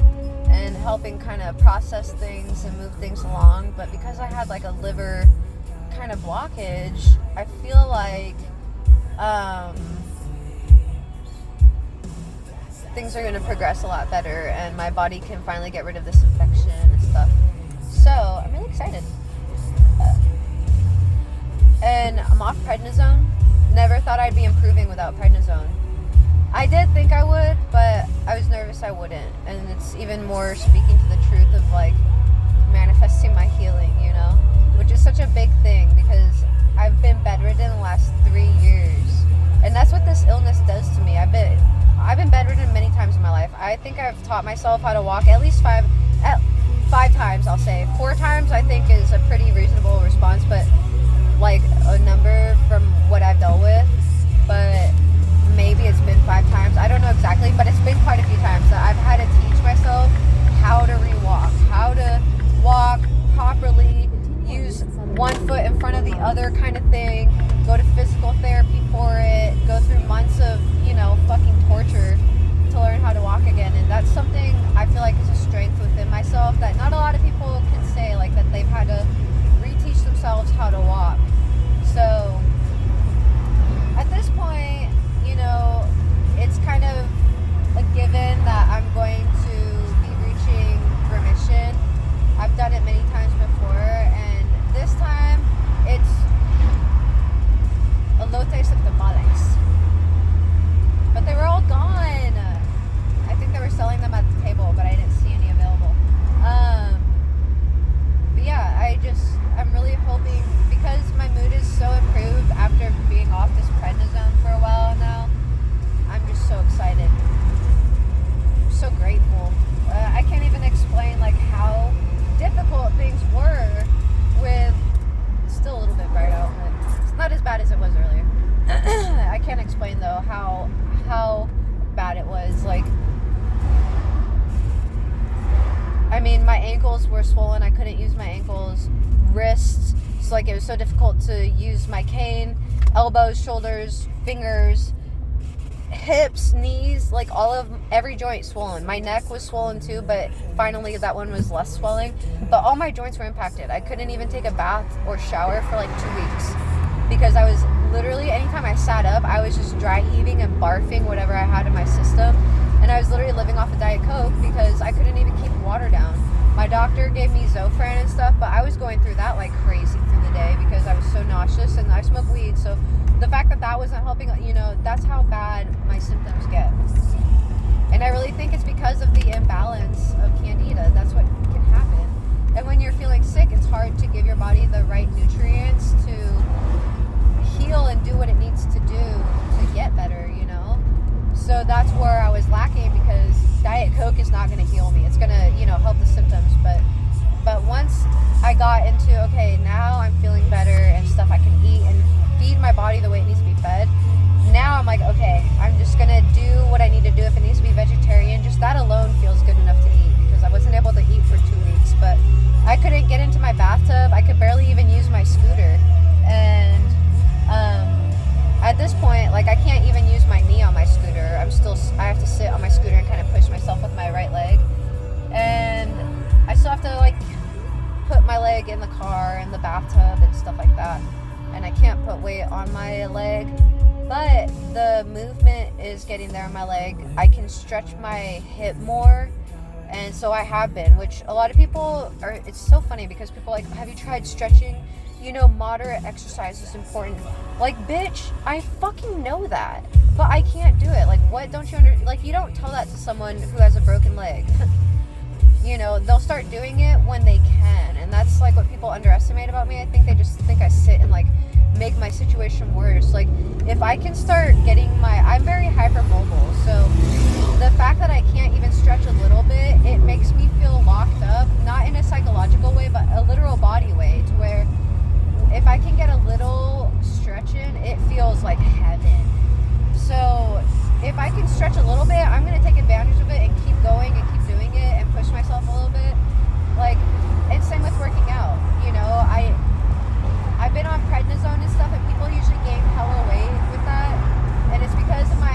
and helping kind of process things and move things along. But because I had like a liver kind of blockage, I feel like things are going to progress a lot better and my body can finally get rid of this infection and stuff. So I'm really excited. And I'm off prednisone. Never thought I'd be improving without prednisone. I did think I would, but I was nervous I wouldn't. And it's even more speaking to the truth of like manifesting my healing, you know, which is such a big thing because I've been bedridden the last 3 years. And that's what this illness does to me. I've been bedridden many times in my life. I think I've taught myself how to walk at least five times, I'll say. 4 times I think is a pretty reasonable response, but like a number from what I've dealt with. But maybe it's been 5 times. I don't know exactly, but it's been quite a few times that I've had to teach myself how to re-walk, how to walk properly, use one foot in front of the other kind of thing, go to physical therapy for it, go through months of, you know, fucking torture to learn how to walk again. And that's something I feel like is a strength within myself that not a lot of people can say, like that they've had to reteach themselves how to walk. So at this point, you know, it's kind of a given that I'm going to be reaching remission. I've done it many times before, and this time it's elotes of tamales. But they were all gone. I think they were selling them at the table, but I didn't see any available. But yeah, I'm really hoping, because my mood is so improved after being off this prednisone for a while now, I'm just so excited. I'm so grateful. I can't even explain like how difficult things were with, it's still a little bit bright out, but it's not as bad as it was earlier. I can't explain though how bad it was. Like, I mean, my ankles were swollen. I couldn't use my ankles. Wrists, it's like it was so difficult to use my cane. Elbows, shoulders, fingers, hips, knees, like every joint swollen. My neck was swollen too, but finally that one was less swelling. But all my joints were impacted. I couldn't even take a bath or shower for like 2 weeks because I was literally, anytime I sat up, I was just dry heaving and barfing whatever I had in my system. And I was literally living off a Diet Coke because I couldn't even keep water down. My doctor gave me Zofran and stuff, but I was going through that like crazy through the day because I was so nauseous and I smoke weed. So the fact that wasn't helping, you know, that's how bad my symptoms get. And I really think it's because of the imbalance of candida. That's what can happen. And when you're feeling sick, it's hard to give your body the right nutrients to heal and do what it needs to do to get better, you know? So that's where I was lacking, because Diet Coke is not going to heal me. It's going to, you know, help the symptoms. But once I got into, okay, now I'm feeling better and stuff, I can eat and feed my body the way it needs to be fed. Now I'm like, okay, I'm just going to do what I need to do. If it needs to be vegetarian, just that alone feels good enough to eat, because I wasn't able to eat for 2 weeks. But I couldn't get into my bathtub. I could barely even use my scooter. And at this point, like, I can't even use my knee on my scooter. I have to sit on my scooter and kind of push myself with my right leg. And I still have to, like, put my leg in the car and the bathtub and stuff like that. And I can't put weight on my leg. But the movement is getting there on my leg. I can stretch my hip more. And so I have been, which a lot of people are, it's so funny because people are like, have you tried stretching? You know, moderate exercise is important. Like, bitch, I fucking know that, but I can't do it. Like, what don't you like, you don't tell that to someone who has a broken leg. You know, they'll start doing it when they can, and that's like what people underestimate about me. I think they just think I sit and like make my situation worse. Like, if I can start getting I'm very hypermobile, so the fact that I can't even stretch a little bit, it makes me feel locked up, not in a psychological way, but a literal body way, to where if I can get a little stretch in, it feels like heaven. So if I can stretch a little bit, I'm going to take advantage of it and keep going and keep doing it and push myself a little bit. Like, it's same with working out. You know, I've been on prednisone and stuff, and people usually gain hella weight with that. And it's because of my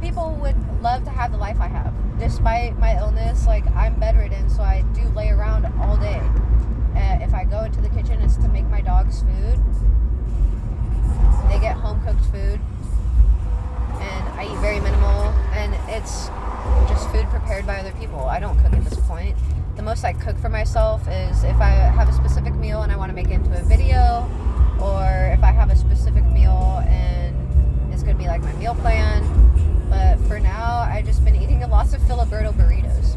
people would love to have the life I have. Despite my illness, like, I'm bedridden, so I do lay around all day. If I go into the kitchen, it's to make my dogs food. They get home-cooked food. And I eat very minimal. And it's just food prepared by other people. I don't cook at this point. The most I cook for myself is if I have a specific meal and I want to make it into a video, or if I have a specific meal and it's going to be like my meal plan. But for now, I've just been eating lots of Filiberto burritos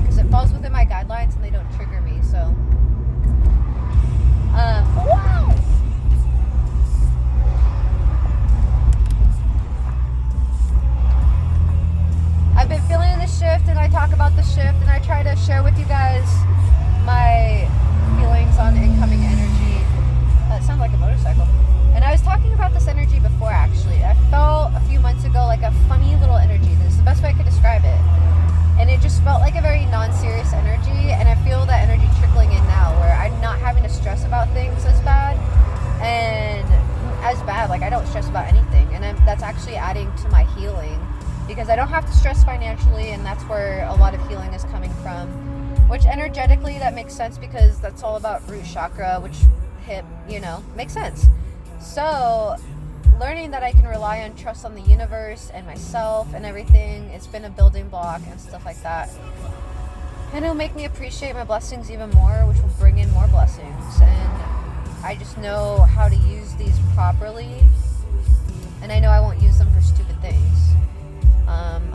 because it falls within my guidelines and they don't trigger me. So, wow! I've been feeling the shift, and I talk about the shift, and I try to share with you guys my feelings on incoming energy. That sounds like a motorcycle. And I was talking about this energy before, actually. I felt a few months ago like a funny little energy. This is the best way I could describe it. And it just felt like a very non-serious energy, and I feel that energy trickling in now, where I'm not having to stress about things as bad. And as bad, like, I don't stress about anything. And that's actually adding to my healing, because I don't have to stress financially, and that's where a lot of healing is coming from. Which energetically, that makes sense, because that's all about root chakra, which hip, makes sense. So, learning that I can rely on trust on the universe and myself and everything, it's been a building block and stuff like that. And it'll make me appreciate my blessings even more, which will bring in more blessings. And I just know how to use these properly. And I know I won't use them for stupid things.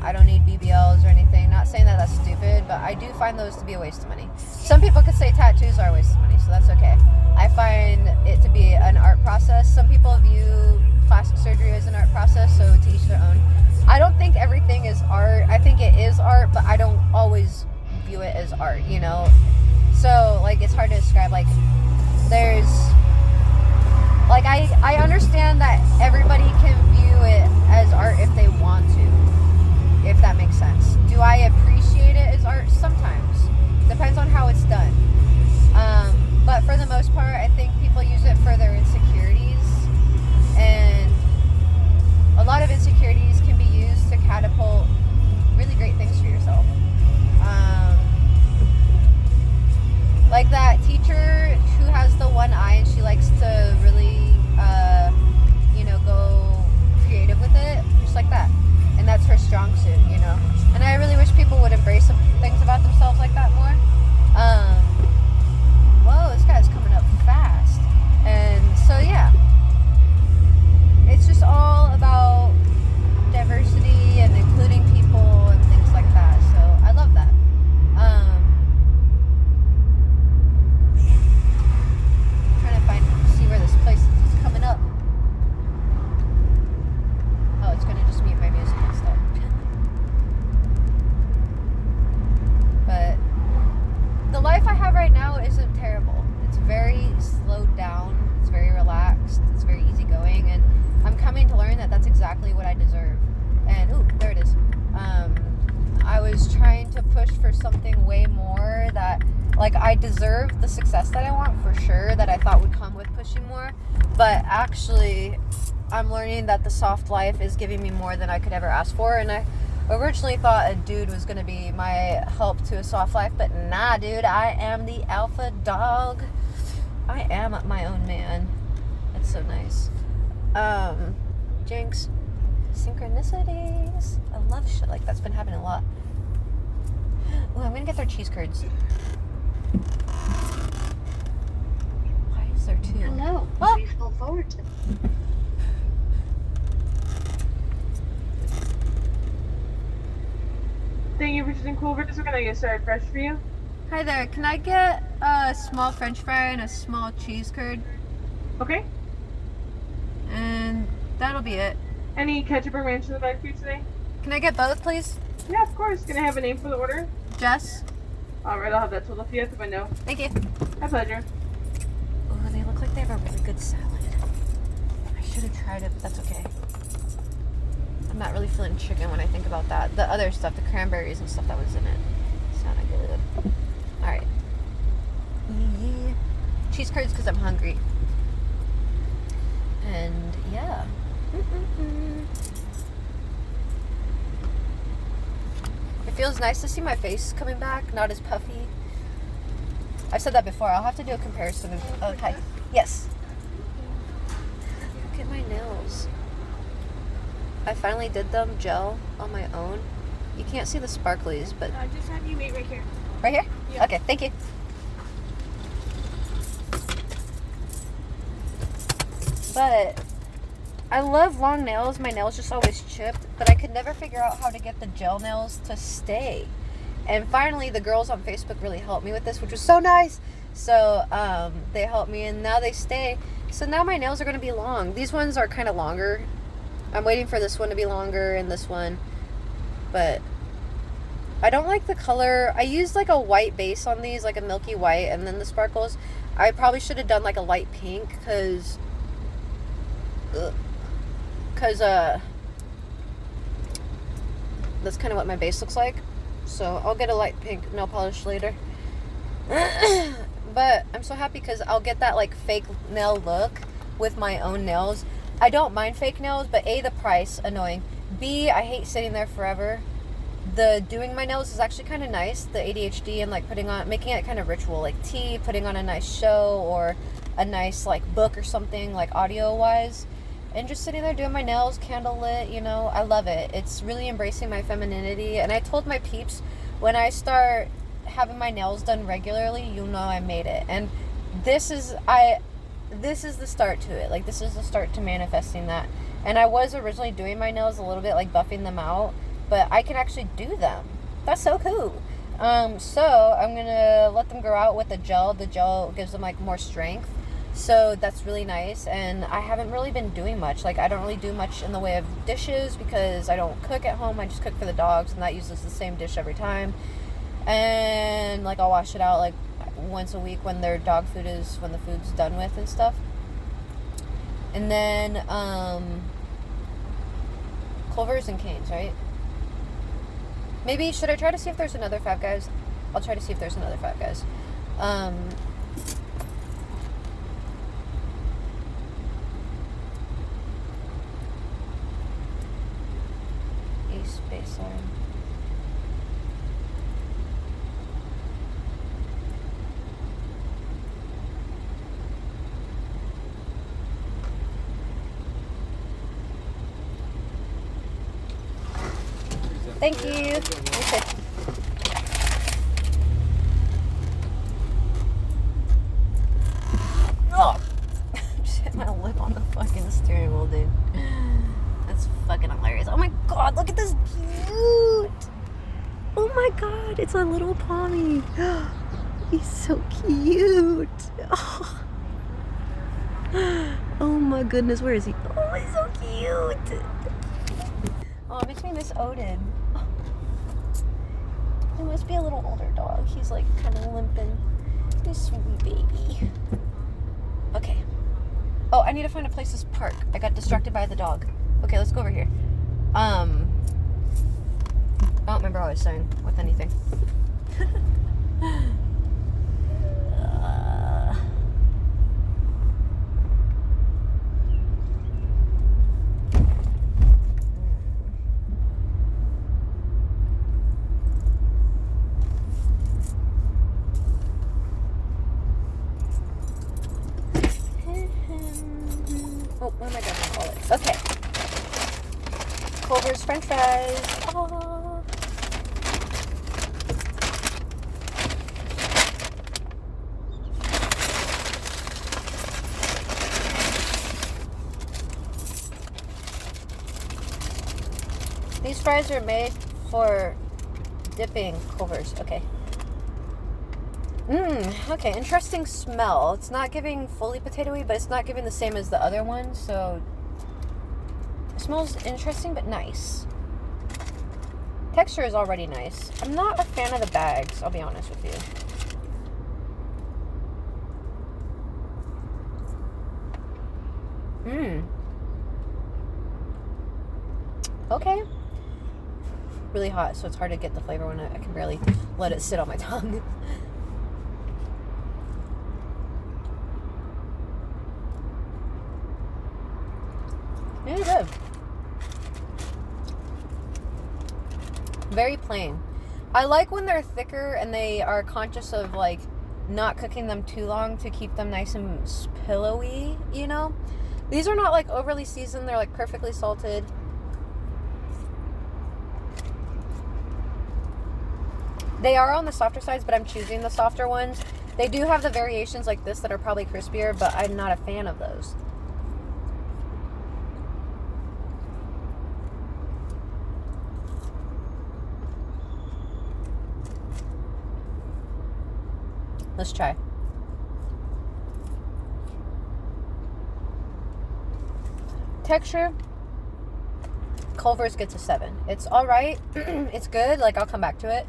I don't need BBLs or anything. Not saying that that's stupid, but I do find those to be a waste of money. Some people could say tattoos are a waste of money, so that's okay. I find it to be an art process. Some people view plastic surgery as an art process, so to each their own. I don't think everything is art. I think it is art, but I don't always view it as art, So, like, it's hard to describe. Like, there's... Like, I understand that everybody can view it as art if they want to, if that makes sense. Do I appreciate it as art? Sometimes. Depends on how it's done. But for the most part, I think people use it for their insecurities. And a lot of insecurities can be used to catapult really great things for yourself. Like that teacher who has the one eye and she likes to really, go creative with it, just like that. And that's her strong suit, And I really wish people would embrace some things about themselves like that more. Whoa, this guy's coming up fast. And so, yeah. It's just all about diversity and including people and things like that. So, I love that. See where this place is coming up. Oh, it's gonna just mute my music and stuff. But the life I have right now isn't terrible. It's very slowed down. It's very relaxed. It's very easygoing, and I'm coming to learn that that's exactly what I deserve. And ooh, there it is. I was trying to push for something way more that. Like, I deserve the success that I want, for sure, that I thought would come with pushing more. But actually, I'm learning that the soft life is giving me more than I could ever ask for. And I originally thought a dude was going to be my help to a soft life. But nah, dude, I am the alpha dog. I am my own man. That's so nice. Jinx. Synchronicities. I love shit like that's been happening a lot. Ooh, I'm going to get their cheese curds. Why is there two? Hello. Oh. Please go forward to Thank you for choosing Culver's. We're gonna get started fresh for you. Hi there. Can I get a small French fry and a small cheese curd? Okay. And that'll be it. Any ketchup or ranch in the bag for you today? Can I get both, please? Yeah, of course. Can I have a name for the order? Jess? Alright, I'll have that total for you at the window. Thank you. My pleasure. Oh, they look like they have a really good salad. I should have tried it, but that's okay. I'm not really feeling chicken when I think about that. The other stuff, the cranberries and stuff that was in it, sounded good. Alright. Yeah. Cheese curds because I'm hungry. And yeah. feels nice to see my face coming back, not as puffy. I've said that before. I'll have to do a comparison of... Okay. Yes. Look at my nails. I finally did them gel on my own. You can't see the sparklies, but... I just have you made right here. Right here? Yeah. Okay, thank you. But I love long nails. My nails just always chipped, but I could never figure out how to get the gel nails to stay. And finally, the girls on Facebook really helped me with this, which was so nice. So they helped me, and now they stay. So now my nails are going to be long. These ones are kind of longer. I'm waiting for this one to be longer and this one. But I don't like the color. I used like a white base on these, like a milky white, and then the sparkles. I probably should have done like a light pink, because that's kind of what my base looks like. So I'll get a light pink nail polish later. But I'm so happy because I'll get that like fake nail look with my own nails. I don't mind fake nails, but A, the price, annoying. B, I hate sitting there forever. The doing my nails is actually kind of nice. The ADHD and like making it kind of ritual, like tea, putting on a nice show or a nice like book or something, like audio wise. And just sitting there doing my nails, candlelit, you know, I love it. It's really embracing my femininity. And I told my peeps, when I start having my nails done regularly, you know I made it. And this is the start to it. Like, this is the start to manifesting that. And I was originally doing my nails a little bit, like buffing them out, but I can actually do them. That's so cool. So I'm gonna let them grow out with the gel. The gel gives them like more strength. So that's really nice. And I haven't really been doing much. Like, I don't really do much in the way of dishes because I don't cook at home. I just cook for the dogs, and that uses the same dish every time. And like, I'll wash it out like once a week when when the food's done with and stuff. And then Culver's and Cane's, right? Maybe should I try to see if there's another Five Guys? I'll try to see if there's another Five Guys. East Baseline. Thank you. Okay. Oh! Just hit my lip on the fucking steering wheel, dude. That's fucking hilarious. Oh my god, look at this cute! Oh my god, it's a little Pommy. He's so cute. Oh. Oh my goodness, where is he? Oh, he's so cute. Oh, it makes me miss Odin. He must be a little older dog. He's like kind of limping. He's sweet baby. Okay. Oh, I need to find a place to park. I got distracted by the dog. Okay, let's go over here. I don't remember what I was saying with anything. Oh, what am I gonna call it? Okay. Culver's French fries. Aww. These fries are made for dipping. Culver's. Okay. Okay, interesting smell. It's not giving fully potatoey, but it's not giving the same as the other one, so it smells interesting but nice. Texture is already nice. I'm not a fan of the bags, I'll be honest with you. Okay. Really hot, so it's hard to get the flavor when I can barely let it sit on my tongue. Really good. Very plain. I like when they're thicker and they are conscious of like not cooking them too long to keep them nice and pillowy, you know? These are not like overly seasoned, they're like perfectly salted. They are on the softer sides, but I'm choosing the softer ones. They do have the variations like this that are probably crispier, but I'm not a fan of those. Let's try. Texture, Culver's gets a 7. It's alright. It's good. Like, I'll come back to it.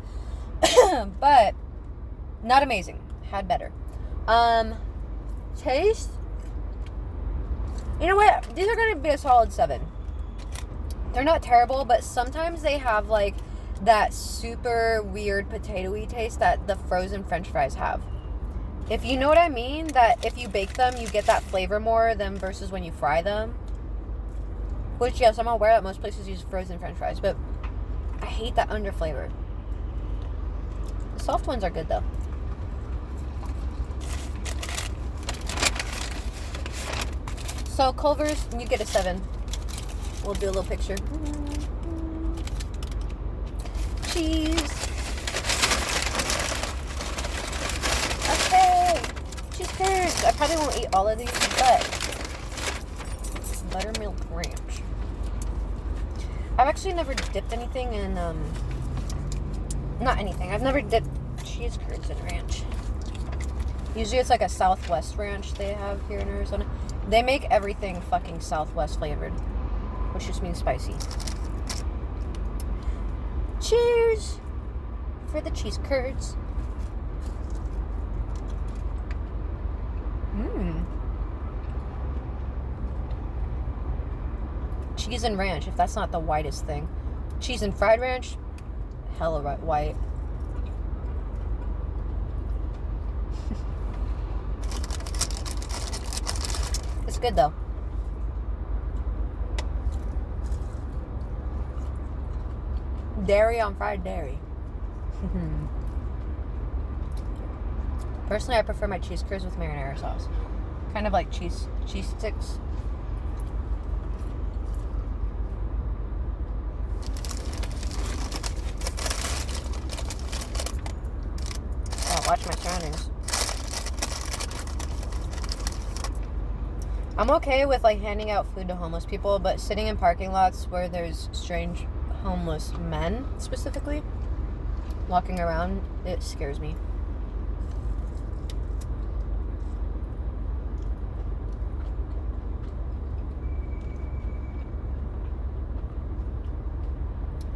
But not amazing. Had better. Taste. You know what? These are going to be a solid 7. They're not terrible, but sometimes they have like that super weird potato-y taste that the frozen French fries have. If you know what I mean, that if you bake them, you get that flavor more than versus when you fry them. Which, yes, I'm aware that most places use frozen French fries, but I hate that under flavor. The soft ones are good, though. So, Culver's, you get a 7. We'll do a little picture. Cheese. Okay. Cheese curds. I probably won't eat all of these, but buttermilk ranch. I've actually never dipped anything in, not anything. I've never dipped cheese curds in ranch. Usually it's like a Southwest ranch they have here in Arizona. They make everything fucking Southwest flavored, which just means spicy. Cheers for the cheese curds. Cheese and ranch, if that's not the whitest thing. Cheese and fried ranch, hella white. It's good though. Dairy on fried dairy. Personally, I prefer my cheese curds with marinara sauce. Kind of like cheese sticks. Oh, watch my surroundings. I'm okay with like handing out food to homeless people, but sitting in parking lots where there's strange homeless men specifically walking around, it scares me.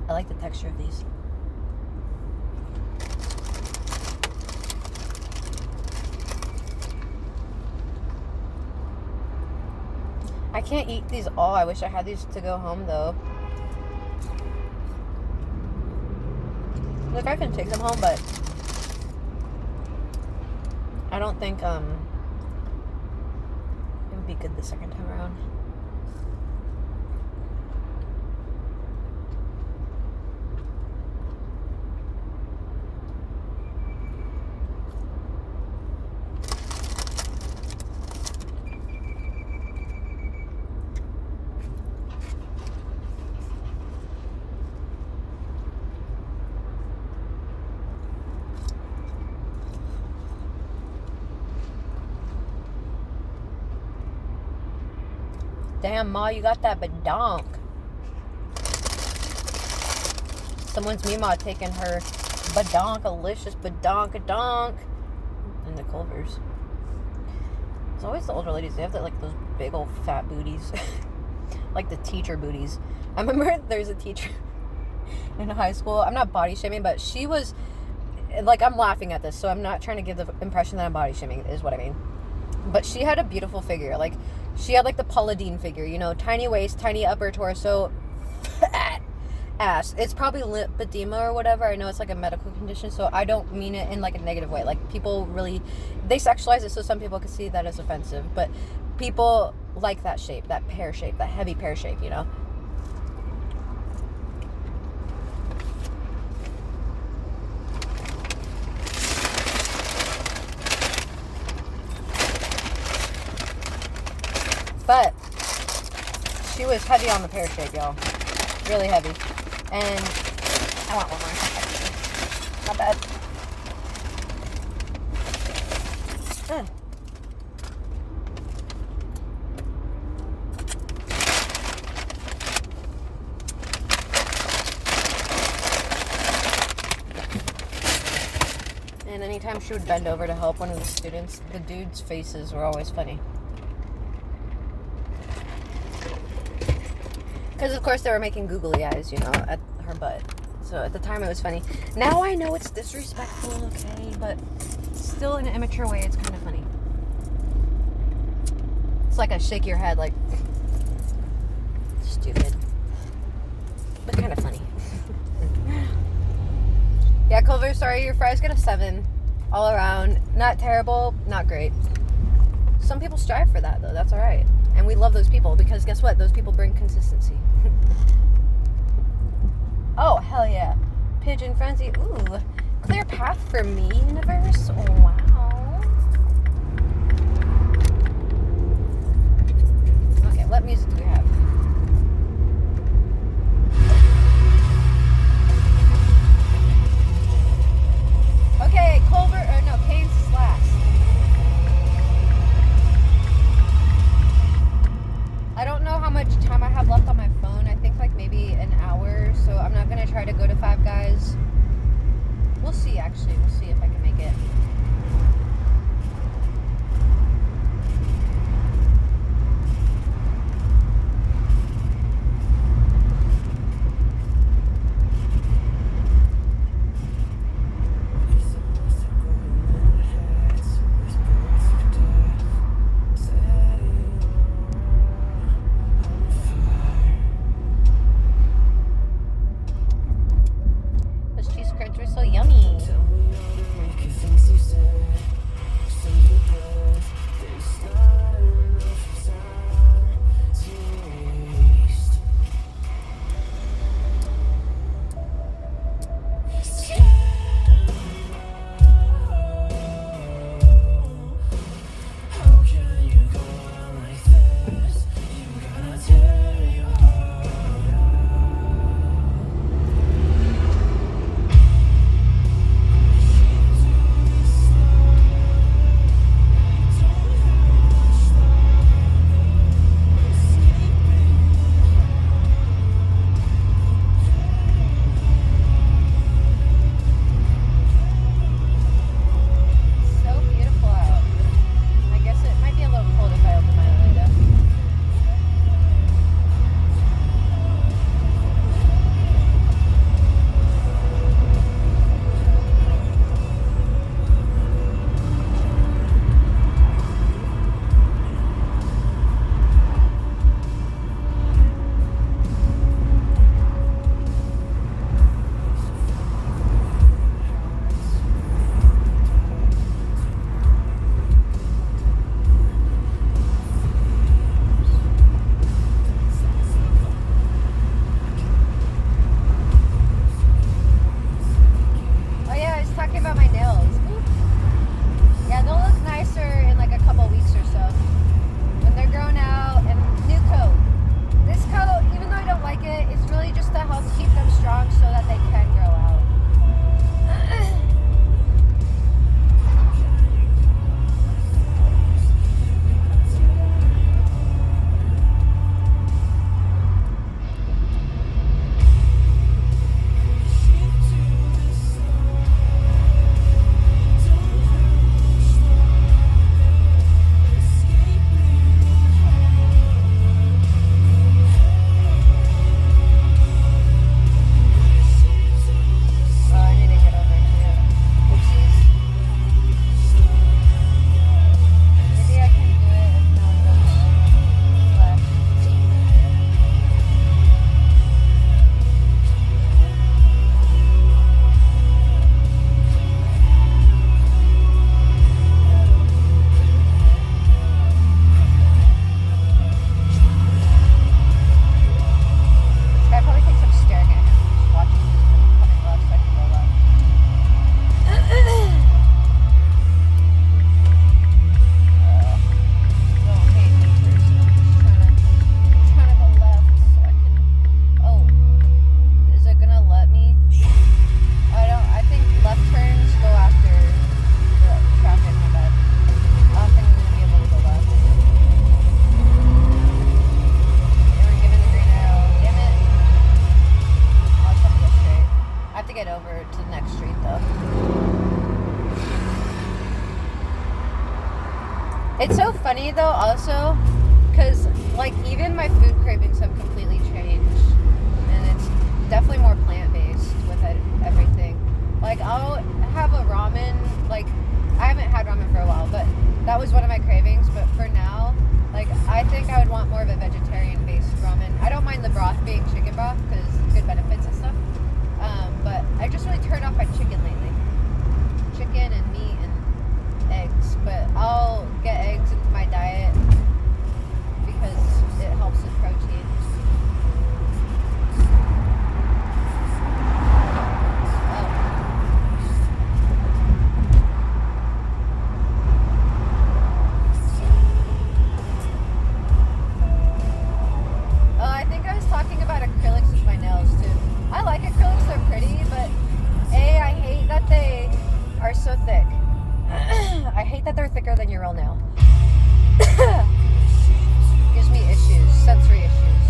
I like the texture of these. I can't eat these all. I wish I had these to go home though. Like, I can take them home, but I don't think it would be good the second time around. Damn, Ma, you got that badonk. Someone's Meemaw taking her badonkalicious badonkadonk in the Culvers. It's always the older ladies. They have like those big old fat booties. Like the teacher booties. I remember there's a teacher in high school. I'm not body shaming, but she was like, I'm laughing at this, so I'm not trying to give the impression that I'm body shaming, is what I mean. But she had a beautiful figure. Like, she had like the Paula Deen figure, you know, tiny waist, tiny upper torso, fat ass. It's probably lipedema or whatever. I know it's like a medical condition, so I don't mean it in like a negative way. Like, people really, they sexualize it so some people can see that as offensive, but people like that shape, that pear shape, that heavy pear shape, you know. She was heavy on the pear shape, y'all. Really heavy. And I want one more, actually. Not bad. And anytime she would bend over to help one of the students, the dudes' faces were always funny. Because, of course, they were making googly eyes, you know, at her butt. So at the time, it was funny. Now I know it's disrespectful, okay? But still, in an immature way, it's kind of funny. It's like a shake your head, like, stupid. But kind of funny. Yeah, Culver, sorry, your fries get a 7 all around. Not terrible, not great. Some people strive for that, though. That's all right. And we love those people because guess what? Those people bring consistency. Oh, hell yeah. Pigeon Frenzy. Ooh. Clear path for me, universe. Oh, wow. Okay, what music do we have? Okay, Culver, or no, Kane's is last. I don't know how much time I have left on my phone. I think like maybe an hour, so I'm not gonna try to go to Five Guys. We'll see, actually. We'll see if I can make it. Those cheese crunch are so yummy. funny though also because like even my food cravings have completely changed, and it's definitely more plant-based with everything. Like I'll have a ramen, like I haven't had ramen for a while, but that was one of my cravings. But for now, like I think I would want more of a vegetarian-based ramen. I don't mind the broth being chicken broth because good benefits and stuff. But I just really turned off my chicken lately. Chicken and meat and eggs. But I'll get eggs into my diet because it helps with protein. So thick. I hate that they're thicker than your real nail. Gives me issues, sensory issues.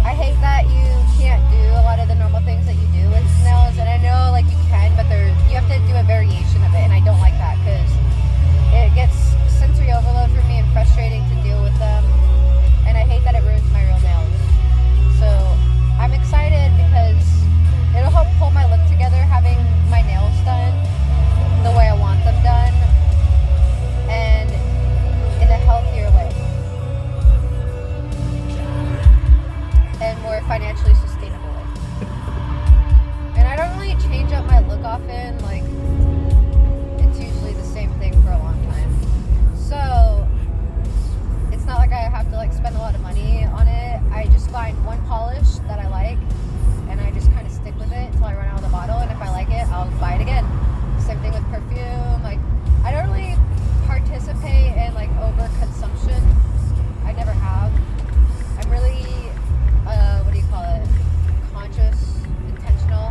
I hate that you can't do a lot of the normal things that you do with nails, and I know like you can, but you have to do a variation of it, and I don't like that because it gets sensory overload for me and frustrating to deal with them, and I hate that it ruins my real nails. So I'm excited because it'll help pull my look together having my nails done the way I want them done and in a healthier way and more financially sustainable way. And I don't really change up my look often, like it's usually the same thing for a long time. So it's not like I have to like spend a lot of money on it. I just find one polish that I like and I just kind of stick with it until I run out of the bottle, and if I like it, I'll buy it again. Same thing with perfume. Like I don't really participate in like overconsumption. I never have. I'm really what do you call it? Conscious, intentional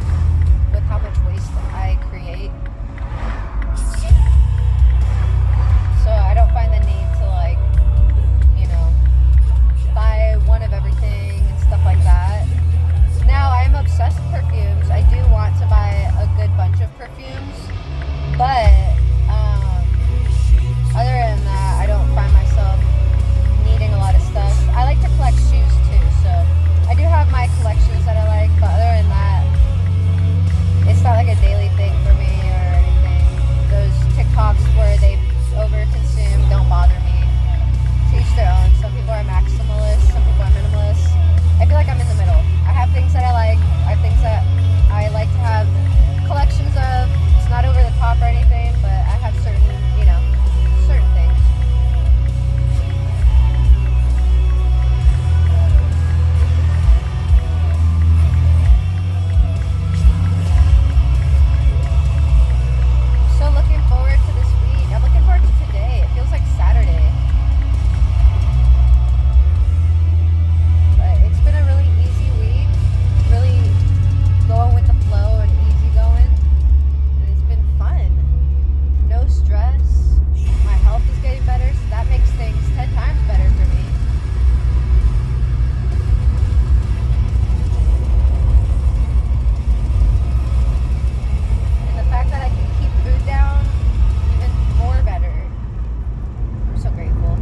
with how much waste I create. So I don't find the need to like, you know, buy one of everything and stuff like that. Now, I'm obsessed with perfumes. I do want to buy a good bunch of perfumes, but other than that, I don't find myself needing a lot of stuff. I like to collect shoes too, so I do have my collections that I like, but other than that, it's not like a daily thing for me or anything. Those TikToks where they overconsume don't bother me. To each their own. Some people are maximalists, some people are minimalists. I feel like I'm in the middle. I have things that I like. I have things that I like to have collections of. It's not over the top or anything, but I have certain, you know, certain things. So looking forward to this week. I'm looking forward to today. It feels like Saturday. But it's been a really easy week. Really going with the flow and easy going. And it's been fun. No stress. My health is getting better, so that makes things 10 times better for me. And the fact that I can keep food down, even more better. I'm so grateful.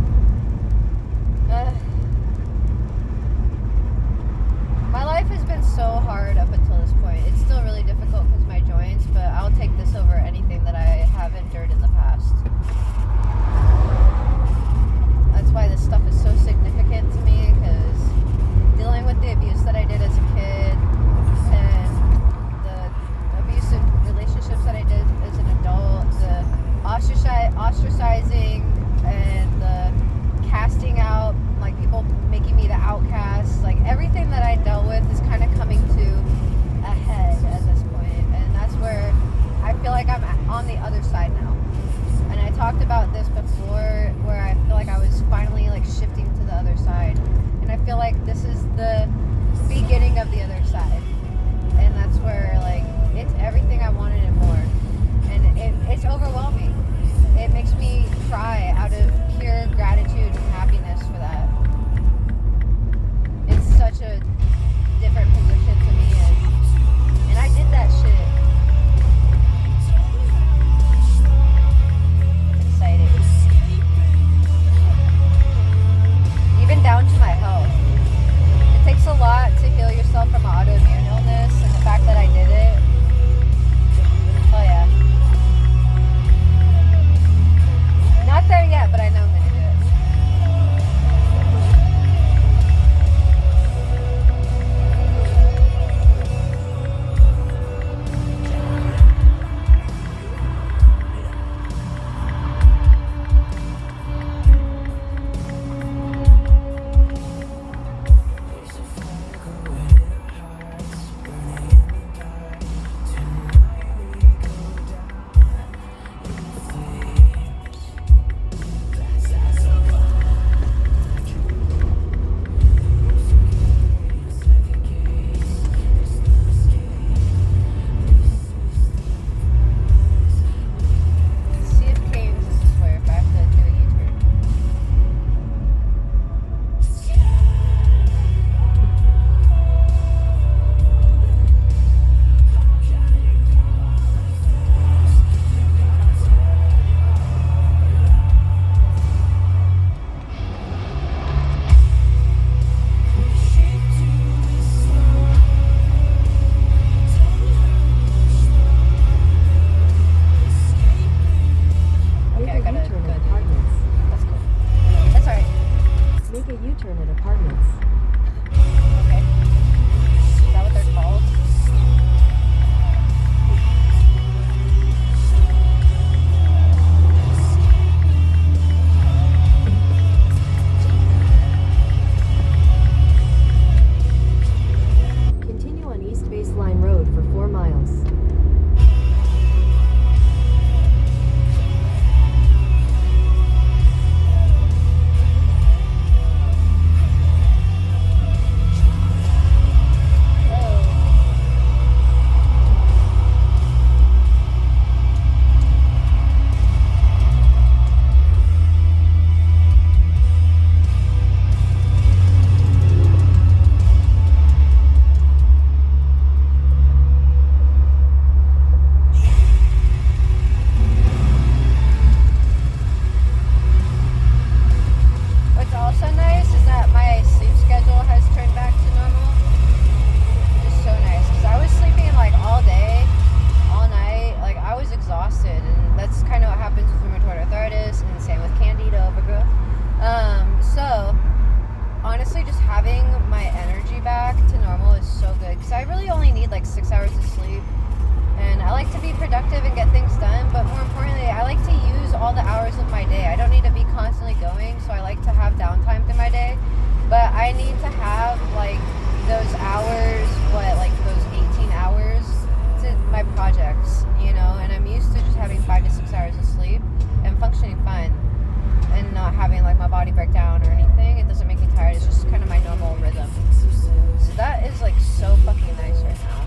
My life has been so hard up until this point. It's still really difficult because of my joints, but I'll take this over anything that I have endured in the past. That's why this stuff is so significant to me, because dealing with the abuse that I did as a kid and the abusive relationships that I did as an adult, the ostracizing and the casting out, like people making me the outcast, like everything that I dealt with is kind of coming to a head at this point, and that's where I feel like I'm on the other side now. And I talked about this before, where I feel like I was finally like shifting to the other side, and I feel like this is the beginning of the other side, and that's where like it's everything I wanted and more, and it's overwhelming. It makes me cry out of pure gratitude and happiness for that. It's such a different position to me in, and I did that shit. It's exciting. apartments. Okay. Is that what they're called? Continue on East Baseline Road for 4 miles. What's also nice is that my sleep schedule has turned back to normal. Which is so nice because I was sleeping like all day, all night. Like I was exhausted, and that's kind of what happens with rheumatoid arthritis, and same with candida overgrowth. So honestly, just having my energy back to normal is so good because I really only need like 6 hours of sleep. And I like to be productive and get things done, but more importantly, I like to use all the hours of my day. I don't need to be constantly going, so I like to have downtime through my day. But I need to have like those hours, those 18 hours to my projects, you know? And I'm used to just having 5 to 6 hours of sleep and functioning fine and not having like my body break down or anything. It doesn't make me tired. It's just kind of my normal rhythm. So that is like so fucking nice right now.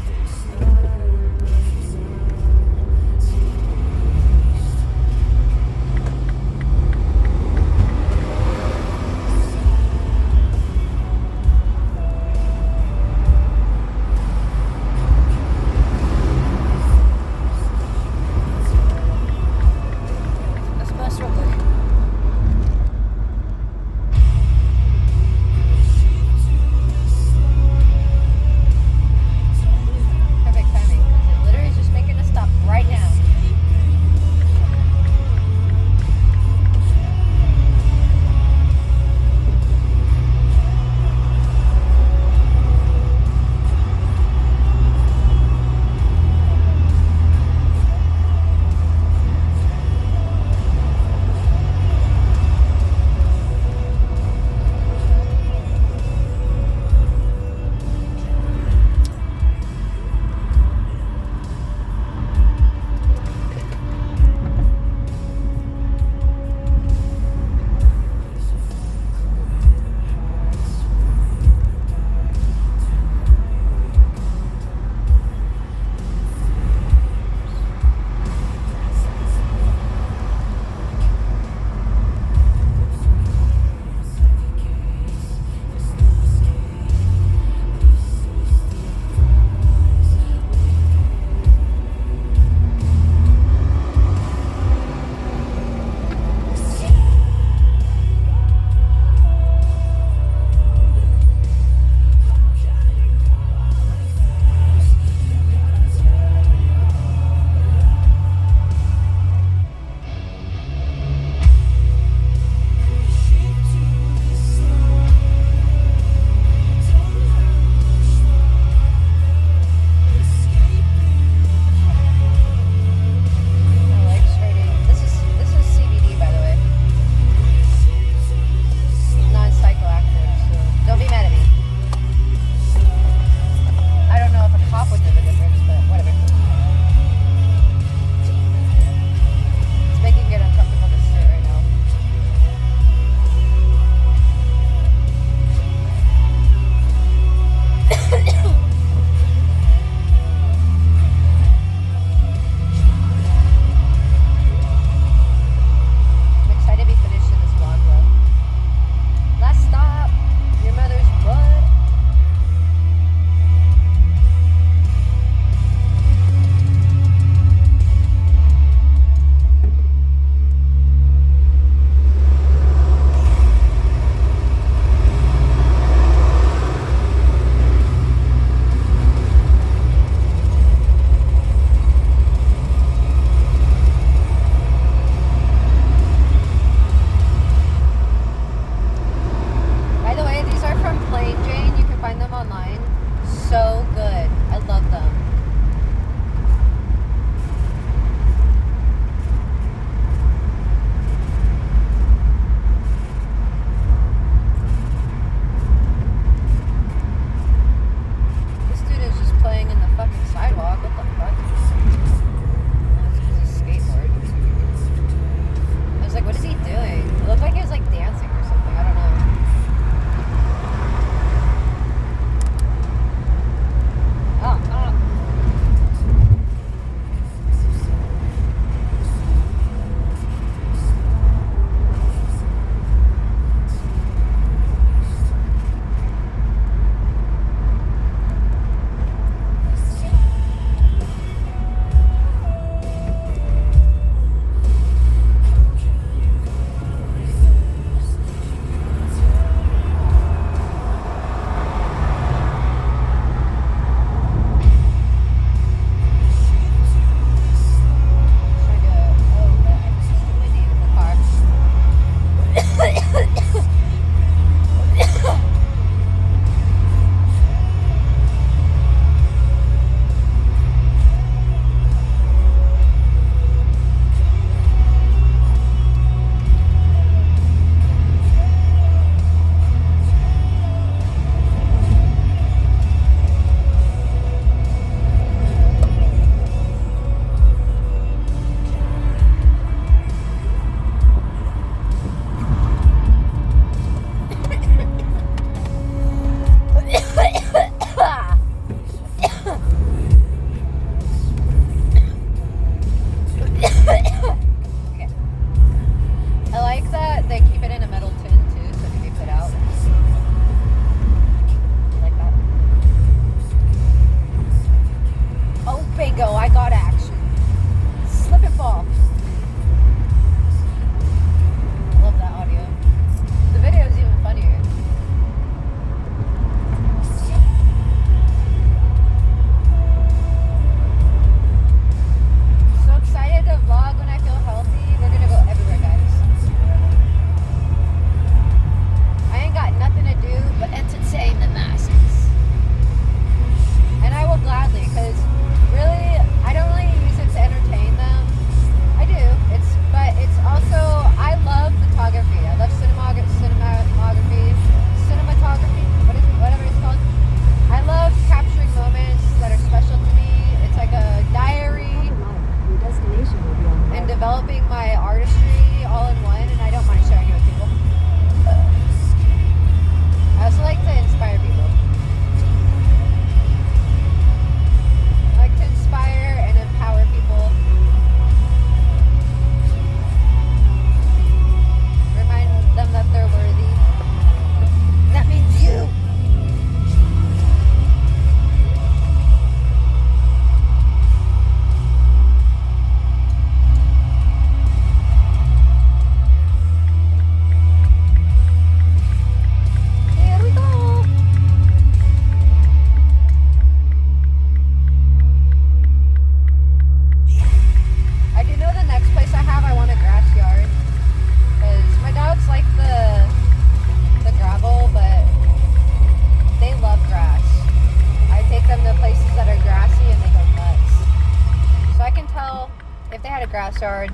grass yard,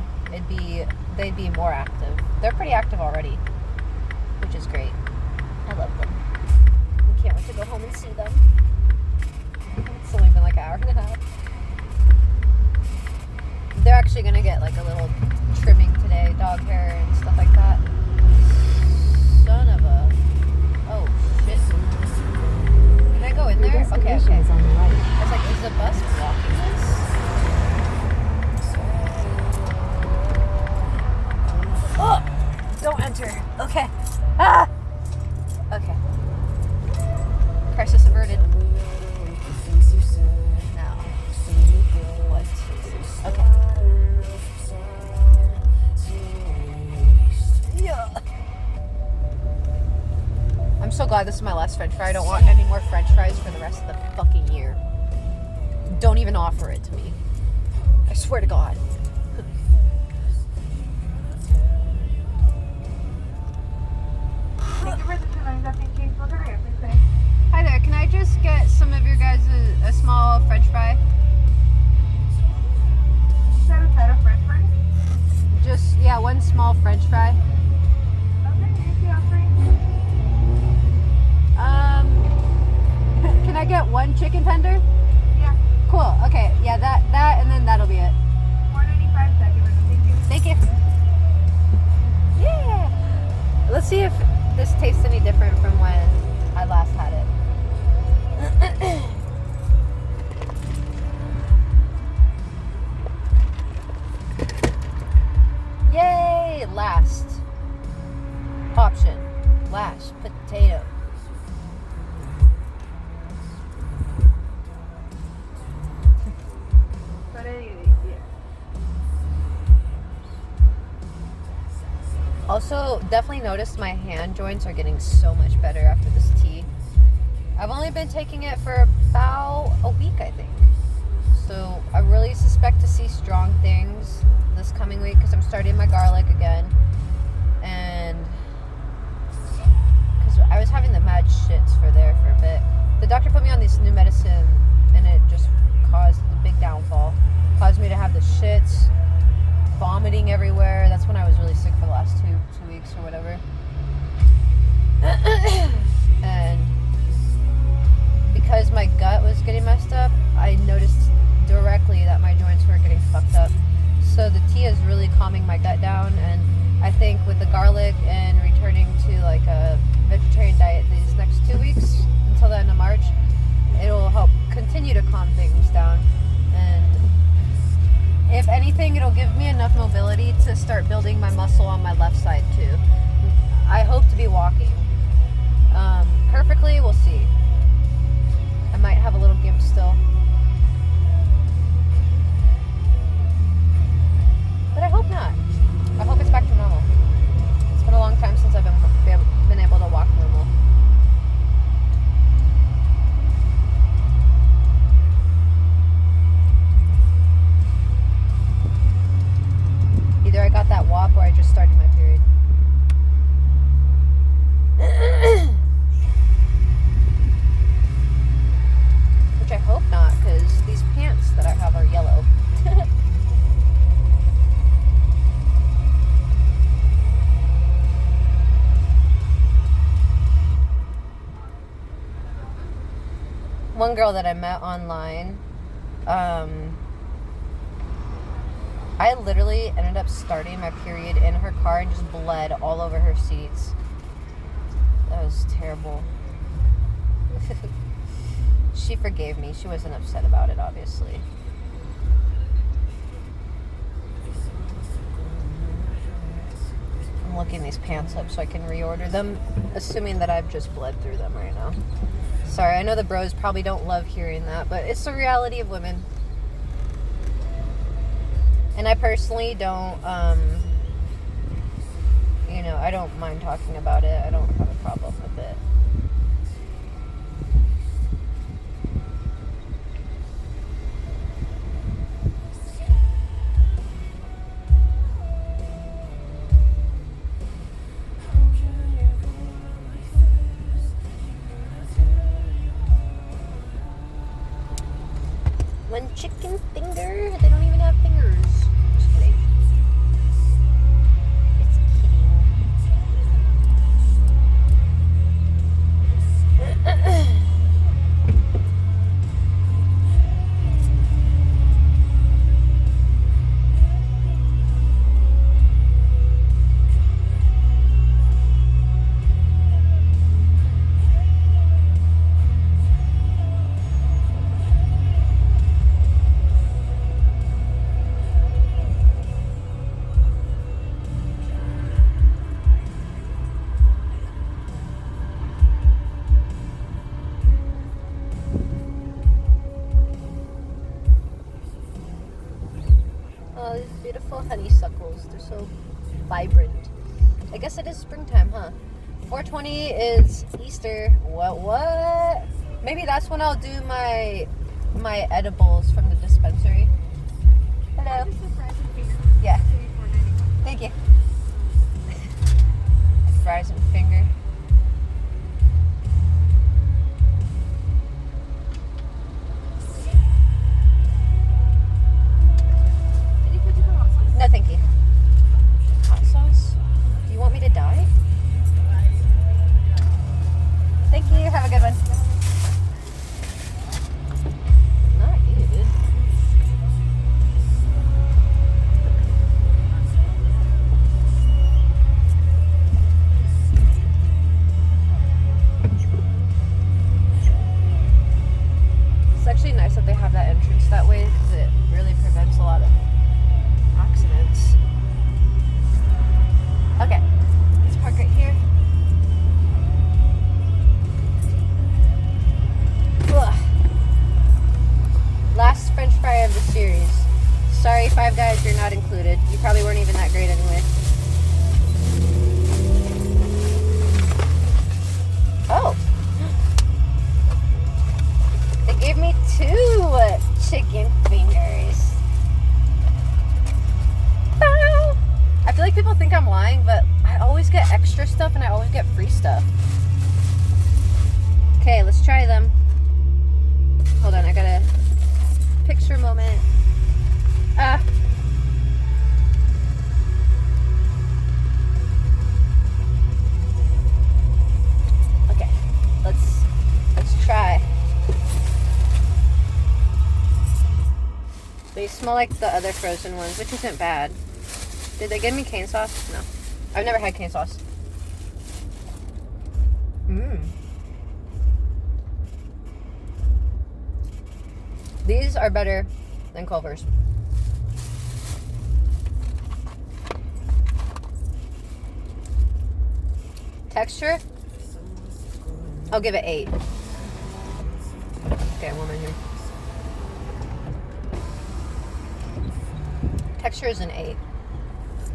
they'd be more active. They're pretty active already, which is great. I love them. We can't wait to go home and see them. It's only been like an hour and a half. They're actually gonna get like a little trimming today, dog hair and stuff like that. Son of a... Oh, shit. Can I go in there? Your Okay, destination okay. is on the right. I was like, is the bus blocking this? Oh! Don't enter. Okay. Ah! Okay. Crisis averted. Now. What? Okay. Yeah. I'm so glad this is my last french fry. I don't want any more french fries for the rest of the fucking year. Don't even offer it to me. I swear to God. Thank you for the 2 lines. I think you look at everything. Hi there. Can I just get some of your guys a small french fry? Set a side of french fries. Just, yeah, one small french fry. Okay, here's the offering. Can I get one chicken tender? Yeah, Cool. Okay. Yeah, that, and then that'll be it. 185 seconds. Thank you. Thank you. Yeah. Let's see if this tastes any different from when I last had it. Yay! Last option. Mashed potato. But anyway, yeah. Also, definitely noticed my hand joints are getting so much better after this tea. I've only been taking it for about a week, I think. So I really suspect to see strong things this coming week because I'm starting my garlic again. And because I was having the mad shits for a bit. The doctor put me on this new medicine and it just caused a big downfall. Caused me to have the shits, vomiting everywhere. That's when I was really sick for the last two weeks or whatever. And because my gut was getting messed up, I noticed directly that my joints were getting fucked up. So the tea is really calming my gut down, and I think with the garlic and returning to like a vegetarian diet these next 2 weeks until the end of March, it'll help continue to calm things down. And if anything, it'll give me enough mobility to start building my muscle on my left side too. I hope to be walking. Perfectly, we'll see. I might have a little gimp still. But I hope not. I hope it's back to normal. It's been a long time since I've been able to walk normal. Either I got that WAP or I just started my period. Which I hope not, because these pants that I have are yellow. One girl that I met online, I literally ended up starting my period in her car and just bled all over her seats. That was terrible. She forgave me. She wasn't upset about it, obviously. I'm looking these pants up so I can reorder them, assuming that I've just bled through them right now. Sorry, I know the bros probably don't love hearing that, but it's the reality of women. And I personally don't, I don't mind talking about it. I don't have a problem with it. One chicken finger? They don't even have fingers. Just kidding. colors. They're so vibrant. I guess it is springtime, huh? 420 is Easter. What? Maybe that's when I'll do my edibles from the dispensary. Hello. Yeah. Thank you. Fries and finger. No, thank you. Hot sauce? Do you want me to die? Thank you. Have a good one. Not you, dude. It's actually nice that they have that entrance that way because it really prevents a lot of accidents. Okay, let's park right here. Ugh. Last French fry of the series. Sorry, Five Guys, you're not included. You probably weren't even that great anyway. Oh. They gave me 2 chicken fingers. Bow. I feel like people think I'm lying, but I always get extra stuff and I always get free stuff. Okay, let's try them. Hold on, I got a picture moment. Okay, let's try. They smell like the other frozen ones, which isn't bad. Did they give me cane sauce? No. I've never had cane sauce. These are better than Culver's. Texture? I'll give it 8. Okay, one in here. Texture is an 8.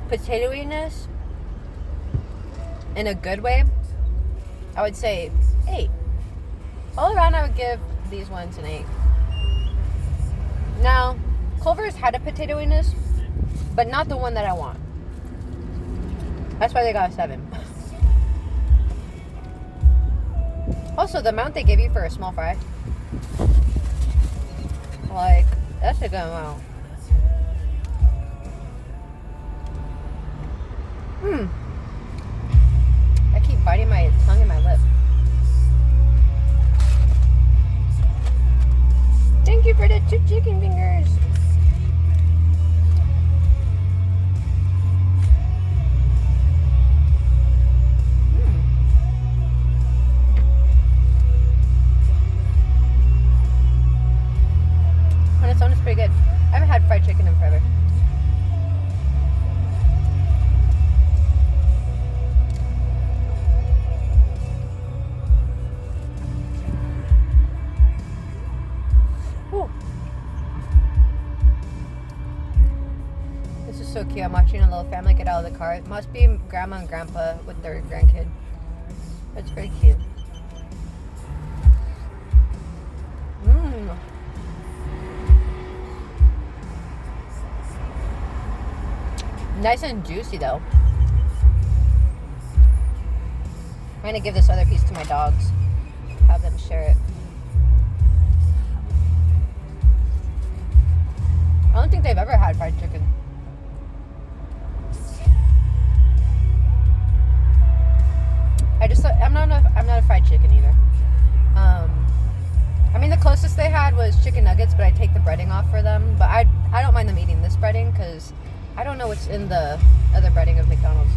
Potatoiness, in a good way, I would say 8. All around, I would give these ones an 8. Now, Culver's had a potatoiness, but not the one that I want. That's why they got a 7. Also, the amount they give you for a small fry, like, that's a good amount. I keep biting my tongue and my lip. Thank you for the 2 chicken fingers. On its own, it's pretty good. I haven't had fried chicken in forever. So cute. I'm watching a little family get out of the car. It must be grandma and grandpa with their grandkid. It's very cute. Nice and juicy though. I'm gonna give this other piece to my dogs. Have them share it. I don't think they've ever had fried chicken. I'm not a fried chicken either. I mean, the closest they had was chicken nuggets, but I take the breading off for them. But I don't mind them eating this breading because I don't know what's in the other breading of McDonald's.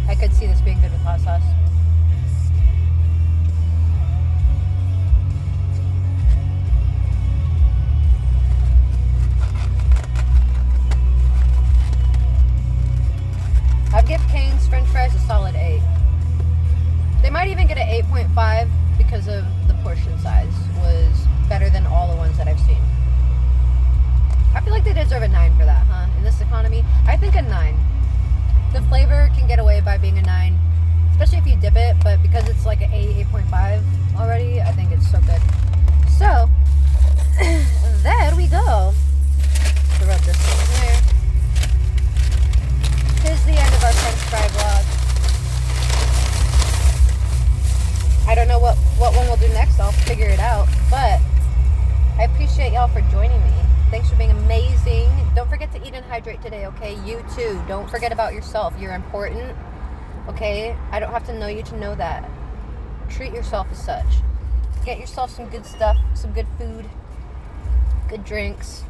I could see this being good with hot sauce. might even get an 8.5 because of the portion size was better than all the ones that I've seen. I feel like they deserve a 9 for that, huh? In this economy, I think a 9. The flavor can get away by being a 9, especially if you dip it, but because it's like an 8.5 already, I think it's so good. So, there we go. To rub this in here. Here's the end of our French fry vlog. I don't know what one we'll do next. I'll figure it out. But I appreciate y'all for joining me. Thanks for being amazing. Don't forget to eat and hydrate today, okay? You too. Don't forget about yourself. You're important, okay? I don't have to know you to know that. Treat yourself as such. Get yourself some good stuff, some good food, good drinks.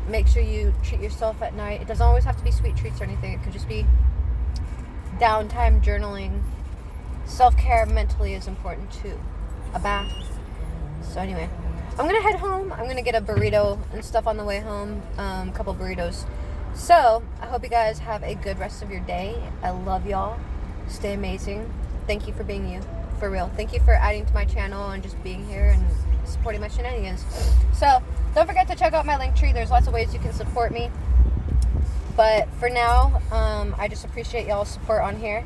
Make sure you treat yourself at night. It doesn't always have to be sweet treats or anything. It could just be downtime, journaling. Self-care mentally is important too. A bath. So anyway, I'm gonna head home. I'm gonna get a burrito and stuff on the way home. A couple burritos. So I hope you guys have a good rest of your day. I love y'all. Stay amazing. Thank you for being you. For real. Thank you for adding to my channel and just being here and supporting my shenanigans. So don't forget to check out my Linktree. There's lots of ways you can support me. But for now, I just appreciate y'all's support on here.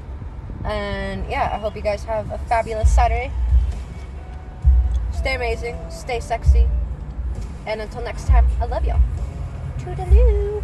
And yeah, I hope you guys have a fabulous Saturday. Stay amazing, stay sexy, and until next time, I love y'all. Toodaloo.